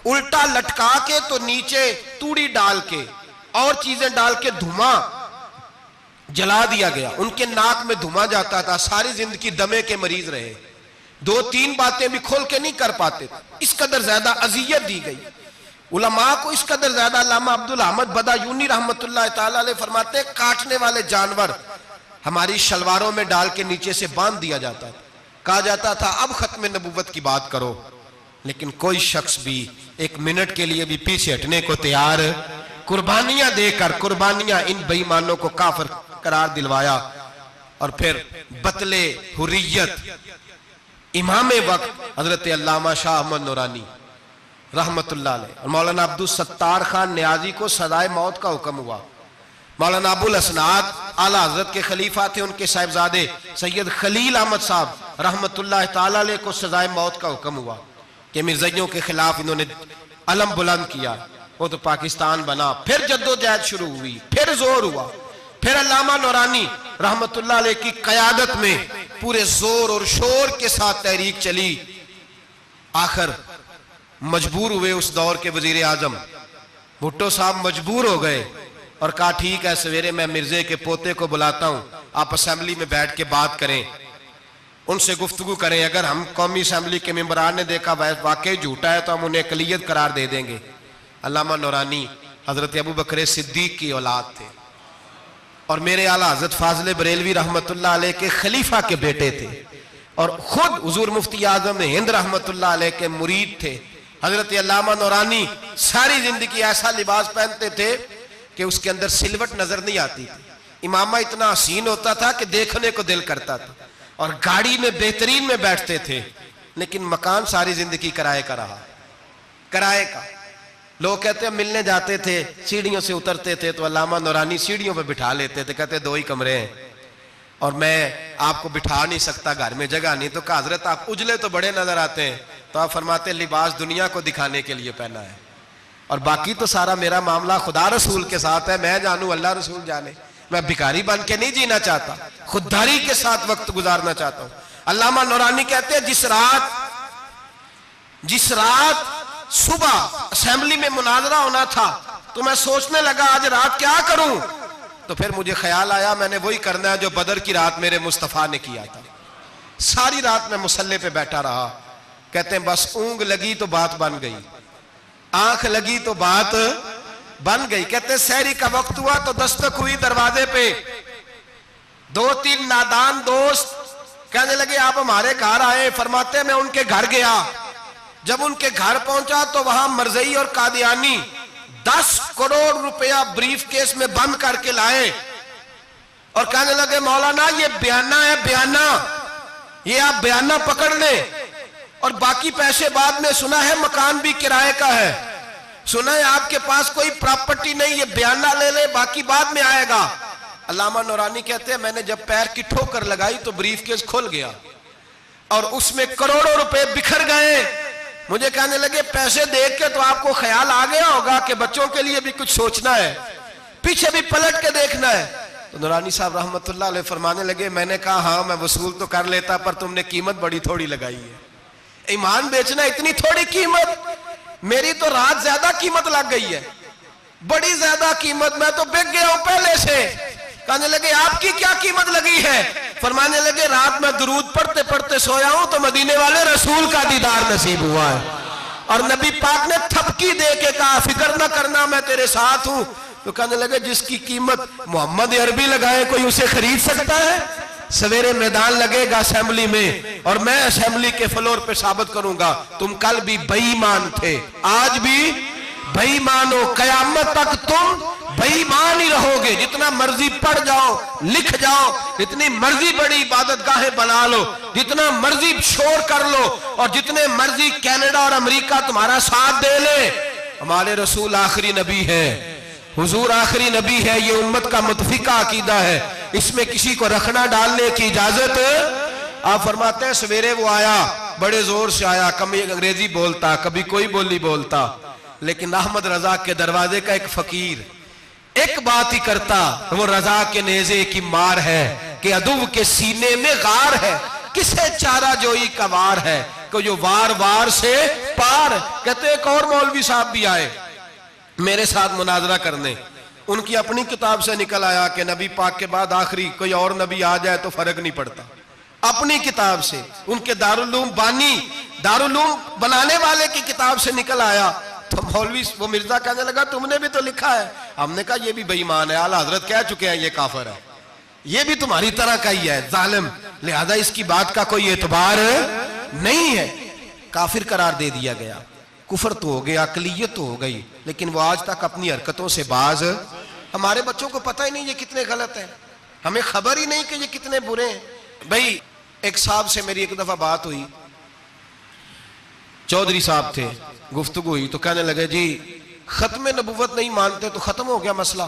الٹا لٹکا کے تو نیچے توڑی ڈال کے اور چیزیں ڈال کے دھواں جلا دیا گیا. ان کے ناک میں دھواں جاتا تھا، ساری زندگی دمے کے مریض رہے، 2-3 باتیں بھی کھول کے نہیں کر پاتے تھے. اس قدر زیادہ اذیت دی گئی علماء کو، اس قدر زیادہ. علامہ عبدالحمد بدایونی رحمت اللہ تعالیٰ علیہ فرماتے ہیں کاٹنے والے جانور ہماری شلواروں میں ڈال کے نیچے سے باندھ دیا جاتا تھا. کہا جاتا تھا اب ختم نبوت کی بات کرو، لیکن کوئی شخص بھی ایک منٹ کے لیے بھی پیچھے ہٹنے کو تیار. قربانیاں دے کر قربانیاں ان بے ایمانوں کو کافر قرار دلوایا. اور پھر بطلِ حریت امام وقت حضرت علامہ شاہ احمد نورانی رحمت اللہ علیہ اور مولانا عبدالستار خان نیازی کو سزائے موت کا حکم ہوا. مولانا ابو الاسناد اعلیٰ حضرت کے خلیفہ تھے، ان کے صاحبزادے سید خلیل احمد صاحب رحمت اللہ تعالیٰ علیہ کو سزائے موت کا حکم ہوا کہ مرزائیوں کے خلاف انہوں نے علم بلند کیا. وہ تو پاکستان بنا. پھر جدوجہد شروع ہوئی، پھر زور ہوا. پھر علامہ نورانی رحمت اللہ علیہ کی قیادت میں پورے زور اور شور کے ساتھ تحریک چلی. آخر مجبور ہوئے اس دور کے وزیر اعظم بھٹو صاحب مجبور ہو گئے اور کہا ٹھیک ہے سویرے میں مرزے کے پوتے کو بلاتا ہوں، آپ اسمبلی میں بیٹھ کے بات کریں، ان سے گفتگو کریں. اگر ہم قومی اسمبلی کے ممبران نے دیکھا واقعی جھوٹا ہے تو ہم انہیں اقلیت قرار دے دیں گے. علامہ نورانی حضرت ابو بکر صدیق کی اولاد تھے اور میرے اعلیٰ حضرت فاضل بریلوی رحمت اللہ علیہ کے خلیفہ کے بیٹے تھے، اور خود حضور مفتی اعظم ہند رحمت اللہ علیہ کے مرید تھے. حضرت علامہ نورانی ساری زندگی ایسا لباس پہنتے تھے کہ اس کے اندر سلوٹ نظر نہیں آتی تھی. امامہ اتنا حسین ہوتا تھا کہ دیکھنے کو دل کرتا تھا، اور گاڑی میں بہترین میں بیٹھتے تھے. لیکن مکان ساری زندگی کرائے کا رہا، کرائے کا. لوگ کہتے ہیں ملنے جاتے تھے سیڑھیوں سے اترتے تھے تو علامہ نورانی سیڑھیوں پہ بٹھا لیتے تھے، کہتے 2 ہی کمرے ہیں اور میں آپ کو بٹھا نہیں سکتا، گھر میں جگہ نہیں. تو کہا حضرت آپ اجلے تو بڑے نظر آتے ہیں. تو آپ فرماتے لباس دنیا کو دکھانے کے لیے پہنا ہے، اور باقی تو سارا میرا معاملہ خدا رسول کے ساتھ ہے. میں جانوں اللہ رسول جانے. میں بھکاری بن کے نہیں جینا چاہتا، خودداری کے ساتھ وقت گزارنا چاہتا ہوں. علامہ نورانی کہتے ہیں جس رات صبح اسمبلی میں مناظرہ ہونا تھا تو میں سوچنے لگا آج رات کیا کروں. تو پھر مجھے خیال آیا میں نے وہی کرنا ہے جو بدر کی رات میرے مصطفیٰ نے کیا تھا. ساری رات میں مصلی پہ بیٹھا رہا. کہتے ہیں بس اونگ لگی تو بات بن گئی، آنکھ لگی تو بات بن گئی. کہتے ہیں سحری کا وقت ہوا تو دستک ہوئی دروازے پہ. 2-3 نادان دوست کہنے لگے آپ ہمارے گھر آئے. فرماتے میں ان کے گھر گیا. جب ان کے گھر پہنچا تو وہاں مرزئی اور قادیانی 10 کروڑ روپیہ بریف کیس میں بند کر کے لائے اور کہنے لگے مولانا یہ بیانہ ہے، بیانہ، یہ آپ بیانہ پکڑ لیں اور باقی پیسے بعد میں. سنا ہے مکان بھی کرائے کا ہے، سنا ہے آپ کے پاس کوئی پراپرٹی نہیں، یہ بیانہ لے لے باقی بعد میں آئے گا. علامہ نورانی کہتے ہیں میں نے جب پیر کی ٹھوکر لگائی تو بریف کیس کھل گیا اور اس میں کروڑوں روپے بکھر گئے. مجھے کہنے لگے پیسے دیکھ کے تو آپ کو خیال آ گیا ہوگا کہ بچوں کے لیے بھی کچھ سوچنا ہے، پیچھے بھی پلٹ کے دیکھنا ہے. تو نورانی صاحب رحمت اللہ علیہ فرمانے لگے میں نے کہا ہاں میں وصول تو کر لیتا پر تم نے قیمت بڑی تھوڑی لگائی ہے. ایمان بیچنا اتنی تھوڑی قیمت، میری تو رات زیادہ قیمت لگ گئی ہے، بڑی زیادہ قیمت، میں تو بک گیا ہوں پہلے سے. کہنے لگے آپ کی کیا قیمت لگی ہے؟ فرمانے لگے رات میں درود پڑھتے پڑھتے سویا ہوں تو مدینے والے رسول کا دیدار نصیب ہوا ہے اور نبی پاک نے تھپکی دے کے کہا فکر نہ کرنا میں تیرے ساتھ ہوں. تو کہنے لگے جس کی قیمت محمد عربی لگائے کوئی اسے خرید سکتا ہے؟ سویرے میدان لگے گا اسمبلی میں اور میں اسمبلی کے فلور پہ ثابت کروں گا تم کل بھی بے ایمان تھے، آج بھی بے ایمان ہو، قیامت تک تم بے ایمان ہی رہو گے. جتنا مرضی پڑھ جاؤ، لکھ جاؤ، جتنی مرضی بڑی عبادت گاہیں بنا لو، جتنا مرضی شور کر لو اور جتنے مرضی کینیڈا اور امریکہ تمہارا ساتھ دے لے، ہمارے رسول آخری نبی ہے، حضور آخری نبی ہے، یہ امت کا متفقہ عقیدہ ہے، اس میں کسی کو رکھنا ڈالنے کی اجازت۔ آپ فرماتے ہیں سویرے وہ آیا، بڑے زور سے آیا، کبھی انگریزی بولتا، کبھی کوئی بولی بولتا، لیکن احمد رضا کے دروازے کا ایک فقیر ایک بات ہی کرتا، وہ رضا کے نیزے کی مار ہے کہ عدو کے سینے میں غار ہے، کسے چارہ جوئی کا وار ہے کہ جو وار وار سے پار۔ کہتے ایک اور مولوی صاحب بھی آئے میرے ساتھ مناظرہ کرنے، ان کی اپنی کتاب سے نکل آیا کہ نبی پاک کے بعد آخری کوئی اور نبی آ جائے تو فرق نہیں پڑتا، اپنی کتاب سے، ان کے دارالعلوم بانی، دارالعلوم بنانے والے کی کتاب سے نکل آیا۔ تو مولوی وہ مرزا کہنے لگا تم نے بھی تو لکھا ہے، ہم نے کہا یہ بھی بے ایمان ہے، اعلیٰ حضرت کہہ چکے ہیں یہ کافر ہے، یہ بھی تمہاری طرح کا ہی ہے ظالم، لہذا اس کی بات کا کوئی اعتبار نہیں ہے، کافر قرار دے دیا گیا۔ کفر تو ہو گیا، عقلیت تو ہو گئی، لیکن وہ آج تک اپنی حرکتوں سے باز۔ ہمارے بچوں کو پتہ ہی نہیں یہ کتنے غلط ہیں، ہمیں خبر ہی نہیں کہ یہ کتنے برے ہیں۔ بھائی ایک صاحب سے میری ایک دفعہ بات ہوئی، چودھری صاحب تھے، گفتگو ہوئی تو کہنے لگے جی ختم نبوت نہیں مانتے تو ختم ہو گیا مسئلہ،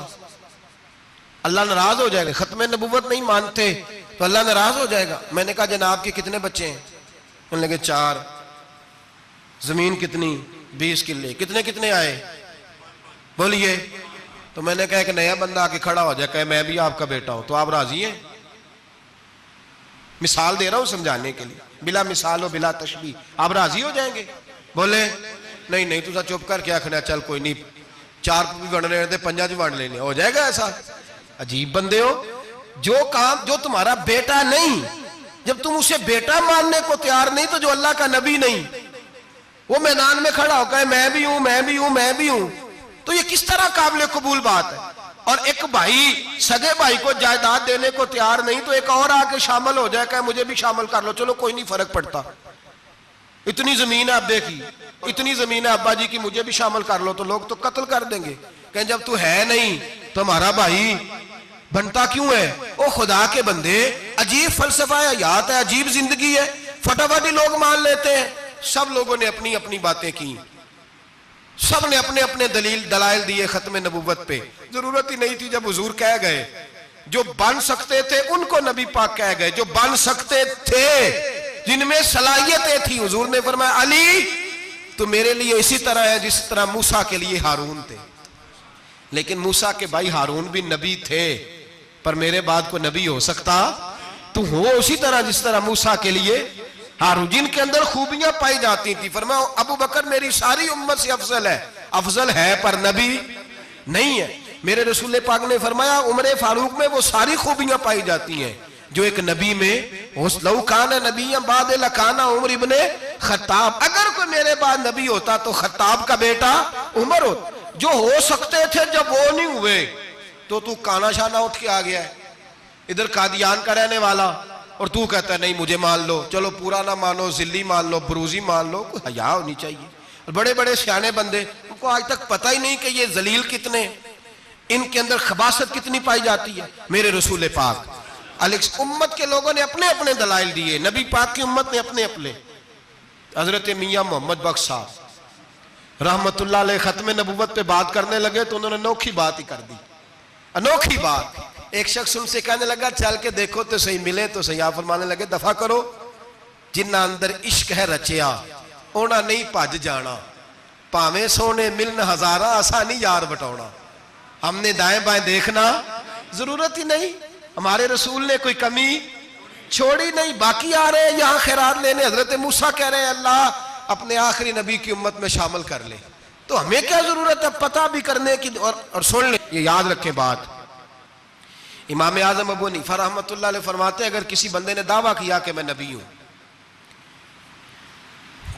اللہ ناراض ہو جائے گا، ختم نبوت نہیں مانتے تو اللہ ناراض ہو جائے گا۔ میں نے کہا جناب کے کتنے بچے ہیں؟ کہنے لگے 4، زمین کتنی؟ 20 کلے، کتنے کتنے آئے بولیے؟ تو میں نے کہا ایک نیا بندہ آ کے کھڑا ہو جائے کہ میں بھی آپ کا بیٹا ہوں، تو آپ راضی ہیں؟ مثال دے رہا ہوں سمجھانے کے لیے، بلا مثال و بلا تشبیہ، آپ راضی ہو جائیں گے؟ بولے نہیں نہیں تو چپ کر کے آخنا چل کوئی نہیں، 4 بھی بن رہے تھے 5 بھی بن لینے، ہو جائے گا ایسا؟ عجیب بندے ہو، جو کام جو تمہارا بیٹا نہیں، جب تم اسے بیٹا ماننے کو تیار نہیں تو جو اللہ کا نبی نہیں، وہ میدان میں کھڑا ہو کہ میں بھی ہوں میں بھی ہوں میں بھی ہوں، تو یہ کس طرح قابل قبول بات ہے؟ اور ایک بھائی سگے بھائی کو جائیداد دینے کو تیار نہیں تو ایک اور آ کے شامل ہو جائے کہ مجھے بھی شامل کر لو، چلو کوئی نہیں فرق پڑتا، اتنی زمین ہے ابے کی، اتنی زمین ہے ابا جی کی، مجھے بھی شامل کر لو، تو لوگ تو قتل کر دیں گے کہ جب تو ہے نہیں تو ہمارا بھائی بنتا کیوں ہے؟ او خدا کے بندے، عجیب فلسفہ حیات ہے، عجیب زندگی ہے، فٹافٹ لوگ مان لیتے ہیں۔ سب لوگوں نے اپنی اپنی باتیں کی، سب نے اپنے اپنے دلائل دیے ختم نبوت پہ، ضرورت ہی نہیں تھی، جب حضور کہہ گئے، جو بن سکتے تھے ان کو نبی پاک کہہ گئے، جو بن سکتے تھے جن میں صلاحیتیں تھی، حضور نے فرمایا علی تو میرے لیے اسی طرح ہے جس طرح موسیٰ کے لیے ہارون تھے، لیکن موسیٰ کے بھائی ہارون بھی نبی تھے، پر میرے بعد کو نبی ہو سکتا تو ہو اسی طرح جس طرح موسیٰ کے لیے ہارون، جن کے اندر خوبیاں پائی جاتی تھی۔ فرمایا ابو بکر میری ساری امت سے افضل ہے پر نبی نہیں ہے۔ میرے رسول پاک نے فرمایا عمر فاروق میں وہ ساری خوبیاں پائی جاتی ہیں جو ایک نبی میں، لو کان نبی بعد لکان عمر ابن خطاب، اگر کوئی میرے بعد نبی ہوتا تو خطاب کا بیٹا عمر ہوتا، جو ہو سکتے تھے جب وہ نہیں ہوئے تو کانا شانہ اٹھ کے آ گیا ہے، ادھر قادیان کا رہنے والا، اور تو کہتا ہے نہیں مجھے مان لو، چلو پورا نہ مانو، ذلی مان لو، بروزی مان لو، کوئی حیا ہونی چاہیے۔ اور بڑے بڑے سیانے بندے، ان کو آج تک پتہ ہی نہیں کہ یہ ذلیل کتنے، ان کے اندر خباثت کتنی پائی جاتی ہے۔ میرے رسول پاک امت کے لوگوں نے اپنے اپنے دلائل دیے، نبی پاک کی امت نے اپنے اپنے۔ حضرت میاں محمد بخش صاحب رحمت اللہ علیہ ختم نبوت پہ بات کرنے لگے تو انہوں نے انوکھی بات ہی کر دی، انوکھی بات۔ ایک شخص ان سے کہنے لگا چل کے دیکھو تو صحیح، ملے تو صحیح۔ آپ فرمانے لگے دفع کرو، جنہ اندر عشق ہے رچیا اونا نہیں پج جانا، پاویں سونے ملن ہزارہ آسانی یار بٹونا۔ ہم نے دائیں بائیں دیکھنا ضرورت ہی نہیں، ہمارے رسول نے کوئی کمی چھوڑی نہیں، باقی آ رہے ہیں یہاں خیرات لینے۔ حضرت موسیٰ کہہ رہے ہیں اللہ اپنے آخری نبی کی امت میں شامل کر لے، تو ہمیں کیا ضرورت ہے پتہ بھی کرنے کی؟ اور سن لیں، یہ یاد رکھیں بات، امام اعظم ابو حنیفہ رحمۃ اللہ علیہ فرماتے ہیں اگر کسی بندے نے دعویٰ کیا کہ میں نبی ہوں،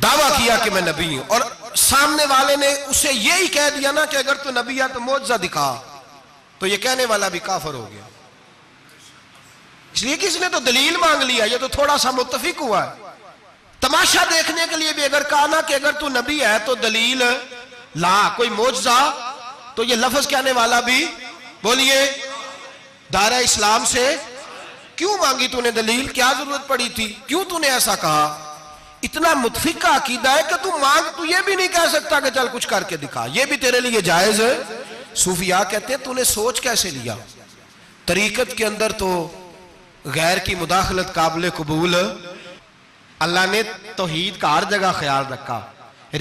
دعویٰ کیا کہ میں نبی ہوں، اور سامنے والے نے اسے یہی کہہ دیا نا کہ اگر تو نبی ہے تو معجزہ دکھا، تو یہ کہنے والا بھی کافر ہو گیا، اس لیے کہ اس نے تو دلیل مانگ لیا، یہ تو تھوڑا سا متفق ہوا ہے۔ تماشا دیکھنے کے لیے بھی اگر کہا نا کہ اگر تو نبی ہے تو دلیل لا، کوئی معجزہ، تو یہ لفظ کہنے والا بھی بولیے دائرہ اسلام سے کیوں مانگی تو نے دلیل؟ کیا ضرورت پڑی تھی؟ کیوں تو نے ایسا کہا؟ اتنا متفق کا عقیدہ ہے کہ تو مانگ، تو یہ بھی نہیں کہہ سکتا کہ چل کچھ کر کے دکھا، یہ بھی تیرے لیے جائز ہے۔ صوفیاء کہتے ہیں تو نے سوچ کیسے لیا؟ طریقت کے اندر تو غیر کی مداخلت قابل قبول، اللہ نے توحید کا ہر جگہ خیال رکھا،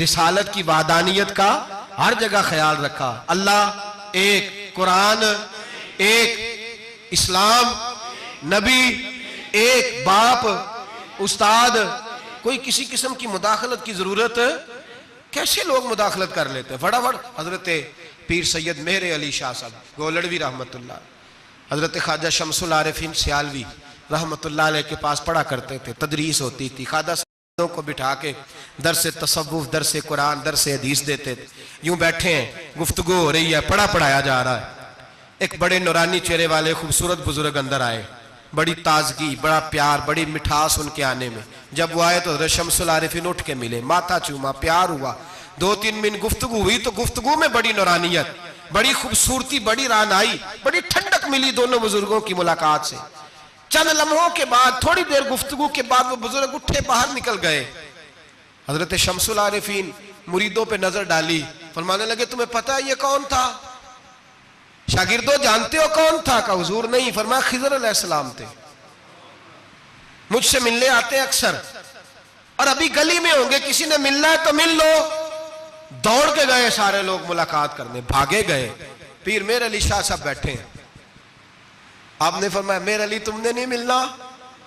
رسالت کی وحدانیت کا ہر جگہ خیال رکھا۔ اللہ ایک، قرآن ایک، اسلام، نبی ایک، باپ، استاد، کوئی کسی قسم کی مداخلت کی ضرورت؟ کیسے لوگ مداخلت کر لیتے ہیں؟ فٹافٹ حضرت پیر سید مہر علی شاہ صاحب گولڑوی رحمت اللہ، حضرت خواجہ شمس العارفین سیالوی رحمت اللہ علیہ کے پاس پڑھا کرتے تھے، تدریس ہوتی تھی، خواجہ صاحبوں کو بٹھا کے درس تصوف، درس قرآن، درس حدیث دیتے تھے۔ یوں بیٹھے ہیں، گفتگو ہو رہی ہے، پڑھایا جا رہا ہے، ایک بڑے نورانی چہرے والے خوبصورت بزرگ اندر آئے، بڑی تازگی، بڑا پیار، بڑی مٹھاس ان کے آنے میں۔ جب وہ آئے تو حضرت شمس العارفین اٹھ کے ملے، ماتھا چوما، پیار ہوا، 2-3 منٹ گفتگو ہوئی تو گفتگو میں بڑی نورانیت، بڑی خوبصورتی، بڑی رانائی، بڑی ٹھنڈک ملی دونوں بزرگوں کی ملاقات سے۔ چند لمحوں کے بعد، تھوڑی دیر گفتگو کے بعد وہ بزرگ اٹھے باہر نکل گئے۔ حضرت شمس العارفین مریدوں پہ نظر ڈالی، فرمانے لگے تمہیں پتہ ہے یہ کون تھا؟ شاگردوں جانتے ہو کون تھا؟ کہا حضور نہیں۔ فرمایا خضر علیہ السلام تھے، مجھ سے ملنے آتے ہیں اکثر، اور ابھی گلی میں ہوں گے، کسی نے ملنا ہے تو مل لو۔ دوڑ کے گئے سارے لوگ ملاقات کرنے، بھاگے گئے۔ پیر مہر علی شاہ صاحب بیٹھے ہیں، آپ نے فرمایا مہر علی تم نے نہیں ملنا؟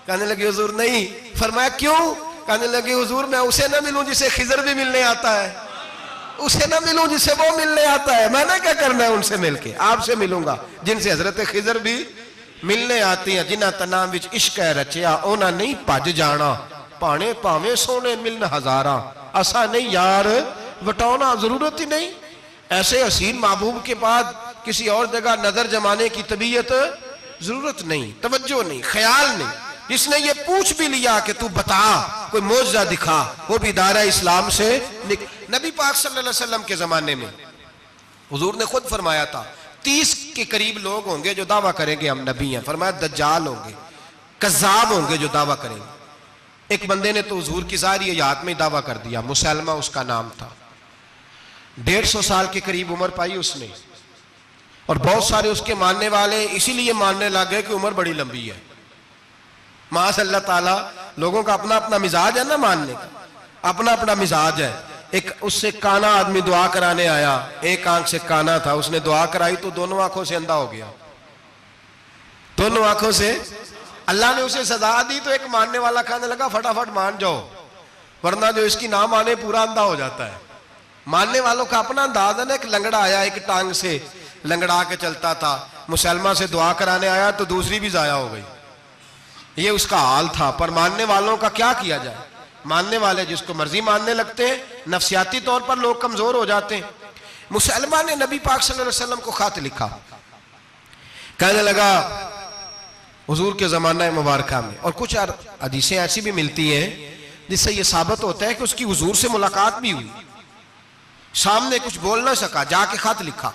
کہنے لگے حضور نہیں۔ فرمایا کیوں؟ کہنے لگے حضور میں اسے نہ ملوں جسے خضر بھی ملنے آتا ہے، اسے نہ ملوں جس سے وہ ملنے آتا ہے، میں نے کیا کرنا ہے ان سے مل کے؟ آپ سے ملوں گا جن سے حضرت خضر بھی ملنے آتی ہیں۔ جنہ تنام وچ عشق ہے رچیا اونا نہیں پج جانا، پانے پاویں سونے ملن ہزاراں، اسا نہیں یار وٹانا، ضرورت ہی نہیں۔ ایسے حسین محبوب کے بعد کسی اور جگہ نظر جمانے کی طبیعت ضرورت نہیں، توجہ نہیں، خیال نہیں۔ جس نے یہ پوچھ بھی لیا کہ تو بتا، کوئی معجزہ دکھا، وہ بھی دائرہ اسلام سے نبی پاک صلی اللہ علیہ وسلم کے زمانے میں حضور نے خود فرمایا تھا 30 کے قریب لوگ ہوں گے جو دعویٰ کریں گے ہم نبی ہیں۔ فرمایا دجال ہوں گے، کذاب ہوں گے جو دعویٰ کریں گے۔ ایک بندے نے تو حضور کی ظاہری حیات میں دعویٰ کر دیا، مسلمہ اس کا نام تھا، 150 سال کے قریب عمر پائی اس نے، اور بہت سارے اس کے ماننے والے اسی لیے ماننے لگے کہ عمر بڑی لمبی ہے۔ معاذ اللہ تعالیٰ، لوگوں کا اپنا اپنا مزاج ہے نا، ماننے کا اپنا اپنا مزاج ہے۔ ایک اس سے کانا آدمی دعا کرانے آیا، ایک آنکھ سے کانا تھا، اس نے دعا کرائی تو دونوں آنکھوں سے اندھا ہو گیا، دونوں آنکھوں سے۔ اللہ نے اسے سزا دی تو ایک ماننے والا کہنے لگا فٹافٹ مان جاؤ، ورنہ جو اس کی نہ مانے پورا اندھا ہو جاتا ہے۔ ماننے والوں کا اپنا انداز ہے نا۔ ایک لنگڑا آیا، ایک ٹانگ سے لنگڑا کے چلتا تھا، مسلمہ سے دعا کرانے آیا تو دوسری بھی ضائع ہو گئی، یہ اس کا حال تھا۔ پر ماننے والوں کا کیا کیا جائے؟ ماننے والے جس کو مرضی ماننے لگتے ہیں، نفسیاتی طور پر لوگ کمزور ہو جاتے ہیں۔ مسلمہ نے نبی پاک صلی اللہ علیہ وسلم کو خط لکھا، کہنے لگا حضور کے زمانہ مبارکہ میں، اور کچھ حدیثیں ایسی بھی ملتی ہیں جس سے یہ ثابت ہوتا ہے کہ اس کی حضور سے ملاقات بھی ہوئی، سامنے کچھ بول نہ سکا، جا کے خط لکھا،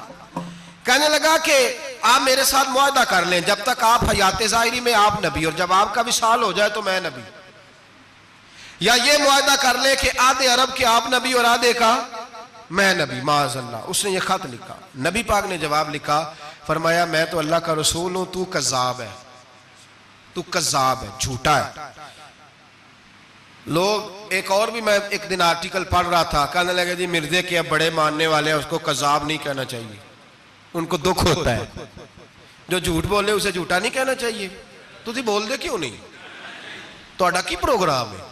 کہنے لگا کہ آپ میرے ساتھ معاہدہ کر لیں، جب تک آپ حیات ظاہری میں آپ نبی، اور جب آپ کا وصال ہو جائے تو میں نبی، یا یہ معاہدہ کر لیں کہ آدھے عرب کے آپ نبی اور آدھے کا میں نبی۔ معاذ اللہ، اس نے یہ خط لکھا۔ نبی پاک نے جواب لکھا، فرمایا میں تو اللہ کا رسول ہوں، تو کذاب ہے، تو کذاب ہے، جھوٹا ہے۔ لوگ ایک اور بھی، میں ایک دن آرٹیکل پڑھ رہا تھا، کہنے لگے جی مرزے کے اب بڑے ماننے والے ہیں، اس کو کذاب نہیں کہنا چاہیے، ان کو دکھ ہوتا ہے، جو جھوٹ بولے اسے جھوٹا نہیں کہنا چاہیے۔ تو تھی بول دے کیوں نہیں؟ تو اڈا کی پروگرام ہے،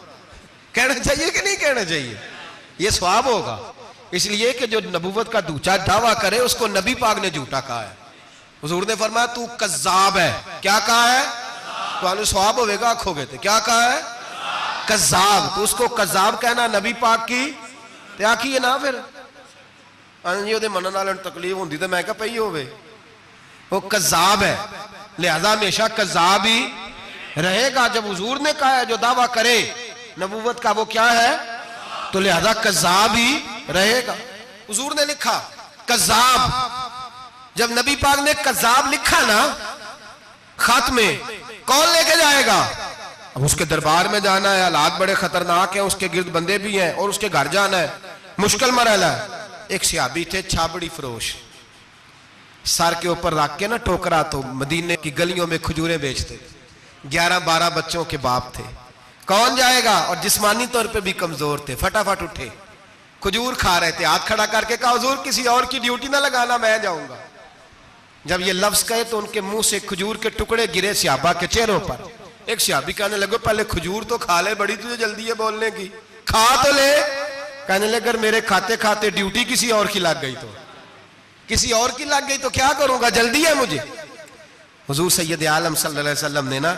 کہنا چاہیے کہ نہیں کہنا چاہیے؟ یہ ثواب ہوگا، اس لیے کہ جو نبوت کا دوچا دعویٰ کرے اس کو نبی پاک نے جھوٹا کہا ہے۔ حضور نے فرمایا تو کذاب ہے، کیا کہا ہے؟ تو آنے ثواب ہوئے گا، آنکھو گے تھے، کیا کہا ہے؟ کذاب۔ تو اس کو کذاب کہنا نبی پاک کی تیا کی ہے نا، پھر جی وہ منن والے تکلیف ہوندی تو میں کہا پئی ہوئے، وہ کذاب ہے، لہذا ہمیشہ کذاب ہی رہے گا۔ جب حضور نے کہا ہے جو دعویٰ کرے نبوت کا وہ کیا ہے، تو لہذا کذاب ہی رہے گا۔ حضور نے لکھا کذاب، جب نبی پاک نے کذاب لکھا نا خط میں، کون لے کے جائے گا؟ اب اس کے دربار میں جانا ہے، حالات بڑے خطرناک ہیں، اس کے گرد بندے بھی ہیں اور اس کے گھر جانا ہے، مشکل مرحلہ ہے۔ ایک صحابی تھے چھابڑی فروش، سر کے اوپر رکھ کے نا ٹوکرا، تو مدینے کی گلیوں میں کھجوریں بیچتے، 11-12 بچوں کے باپ تھے۔ کون جائے گا؟ اور جسمانی طور پہ بھی کمزور تھے، فٹافٹ اٹھے، کھجور کھا رہے تھے، ہاتھ کھڑا کر کے کہا حضور کسی اور کی ڈیوٹی نہ لگانا، میں جاؤں گا۔ جب یہ لفظ کہے تو ان کے منہ سے کھجور کے ٹکڑے گرے صحابہ کے چہروں پر۔ ایک صحابی کہنے لگے پہلے کھجور تو کھا لے، بڑی تجھے جلدی ہے بولنے کی، کھا تو لے۔ کہنے لگے اگر میرے کھاتے کھاتے ڈیوٹی کسی اور کی لگ گئی تو، کسی اور کی لگ گئی تو کیا کروں گا، جلدی ہے مجھے۔ حضور سید عالم صلی اللہ علیہ وسلم نے نا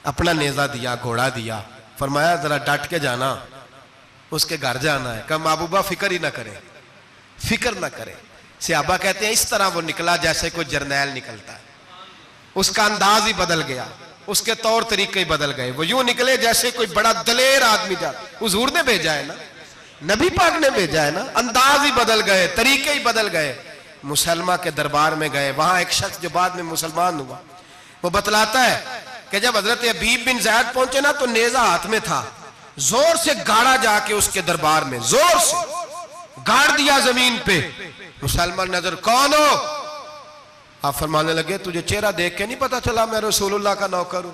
اپنا نیزہ دیا، گھوڑا دیا، فرمایا ذرا ڈٹ کے جانا، اس کے گھر جانا ہے۔ کہا محبوبہ فکر ہی نہ کرے، فکر نہ کرے۔ صحابہ کہتے ہیں اس طرح وہ نکلا جیسے کوئی جرنیل نکلتا ہے، اس کا انداز ہی بدل گیا، اس کے طور طریقے ہی بدل گئے، وہ یوں نکلے جیسے کوئی بڑا دلیر آدمی جاتا۔ حضور نے بھیجا ہے نا، نبی پاک نے بھیجا ہے نا، انداز ہی بدل گئے، طریقے ہی بدل گئے۔ مسلمہ کے دربار میں گئے، وہاں ایک شخص جو بعد میں مسلمان ہوا، وہ بتلاتا ہے کہ جب حضرت حبیب بن زید پہنچے نا تو نیزہ ہاتھ میں تھا، زور سے گاڑا جا کے اس کے دربار میں، زور سے گاڑ دیا زمین پہ۔ مسلمان نظر، کون ہو؟ آپ فرمانے لگے تجھے چہرہ دیکھ کے نہیں پتا چلا میں رسول اللہ کا نوکر ہوں؟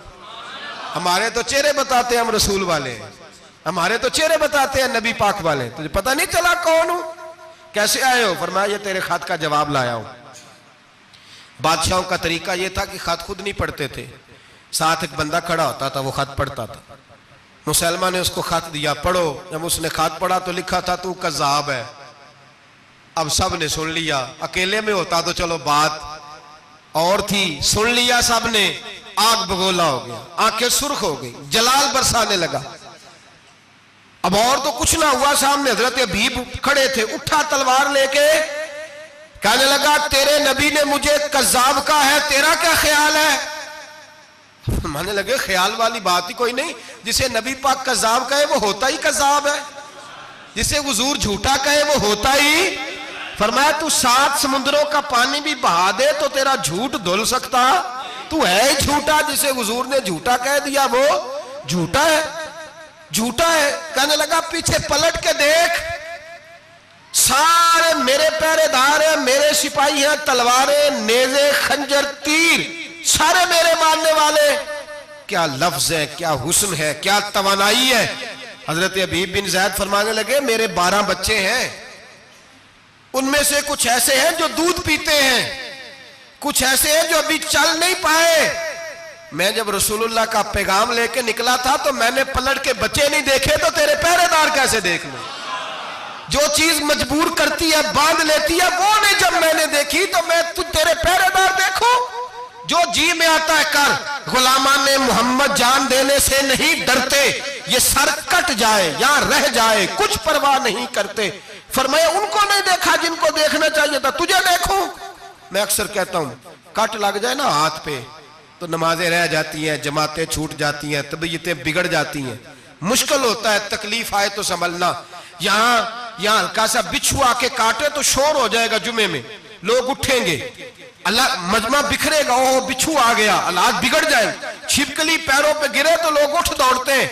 ہمارے تو چہرے بتاتے ہیں ہم رسول والے ہیں، ہمارے تو چہرے بتاتے ہیں نبی پاک والے، تجھے پتا نہیں چلا کون ہوں؟ کیسے آئے ہو؟ فرمایا یہ تیرے خط کا جواب لایا ہوں۔ بادشاہوں کا طریقہ یہ تھا کہ خط خود نہیں پڑھتے تھے، ساتھ ایک بندہ کھڑا ہوتا تھا، وہ خط پڑھتا تھا۔ مسلمان نے اس کو خط دیا، پڑھو۔ جب اس نے خط پڑھا تو لکھا تھا تو کذاب ہے۔ اب سب نے سن لیا، اکیلے میں ہوتا تو چلو بات اور تھی، سن لیا سب نے، آگ بگولا ہو گیا، آنکھیں سرخ ہو گئی، جلال برسانے لگا۔ اب اور تو کچھ نہ ہوا، سامنے حضرت حبیب کھڑے تھے، اٹھا تلوار لے کے کہنے لگا تیرے نبی نے مجھے کذاب کہا ہے، تیرا کیا خیال ہے؟ مانے لگے خیال والی بات ہی کوئی نہیں، جسے نبی پاک کذاب کہے وہ ہوتا ہی کذاب ہے، جسے حضور جھوٹا کہے وہ ہوتا ہی۔ فرمایا تو 7 سمندروں کا پانی بھی بہا دے تو تیرا جھوٹ دھل سکتا، تو ہے ہی جھوٹا، جسے حضور نے جھوٹا کہہ دیا وہ جھوٹا ہے، جھوٹا ہے۔ کہنے لگا پیچھے پلٹ کے دیکھ، سارے میرے پہرے دار ہیں، میرے سپاہی ہیں، تلواریں، نیزے، خنجر، تیر، سارے میرے ماننے والے۔ کیا لفظ ہے، کیا حسن ہے، کیا توانائی ہے۔ حضرت حبیب بن زید فرمانے لگے میرے 12 بچے ہیں، ان میں سے کچھ ایسے ہیں جو دودھ پیتے ہیں، کچھ ایسے ہیں جو ابھی چل نہیں پائے۔ میں جب رسول اللہ کا پیغام لے کے نکلا تھا تو میں نے پلٹ کے بچے نہیں دیکھے تو تیرے پہرے دار کیسے دیکھ لوں؟ جو چیز مجبور کرتی ہے، باندھ لیتی ہے، وہ نہیں جب میں نے دیکھی تو میں تیرے پہرے دار دیکھوں؟ جو جی میں آتا ہے کر، غلامان محمد جان دینے سے نہیں ڈرتے، یہ سر کٹ جائے یا رہ جائے کچھ پرواہ نہیں کرتے۔ فرمایا ان کو نہیں دیکھا جن کو دیکھنا چاہیے تھا، تجھے دیکھوں؟ میں اکثر کہتا ہوں کٹ لگ جائے نا ہاتھ پہ تو نمازیں رہ جاتی ہیں، جماعتیں چھوٹ جاتی ہیں، طبیعتیں بگڑ جاتی ہیں، مشکل ہوتا ہے، تکلیف آئے تو سنبھلنا۔ یہاں ہلکا سا بچھو آ کے کاٹے تو شور ہو جائے گا، جمعے میں لوگ اٹھیں گے، اللہ مجمع بکھرے گا، اوہ بچھو آ گیا، حالات بگڑ جائیں، چھپکلی پیروں پہ گرے تو لوگ اٹھ دوڑتے ہیں۔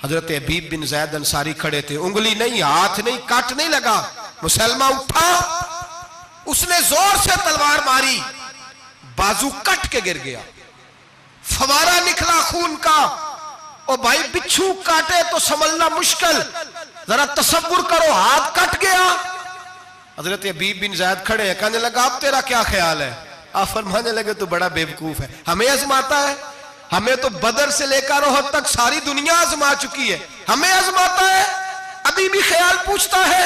حضرت حبیب بن زید انصاری کھڑے تھے، انگلی نہیں، ہاتھ نہیں، کٹ نہیں لگا، مسلمہ اٹھا، اس نے زور سے تلوار ماری، بازو کٹ کے گر گیا، فوارہ نکلا خون کا۔ او بھائی بچھو کاٹے تو سنبھلنا مشکل، ذرا تصور کرو ہاتھ کٹ گیا۔ حضرت حبیب بن زید کھڑے ہیں، کہنے لگا اب تیرا کیا خیال ہے؟ آپ فرمانے لگے تو بڑا بیوقوف ہے، ہمیں آزماتا ہے، ہمیں تو بدر سے لے کر احد تک ساری دنیا آزما چکی ہے، ہمیں آزماتا ہے، ابھی بھی خیال پوچھتا ہے۔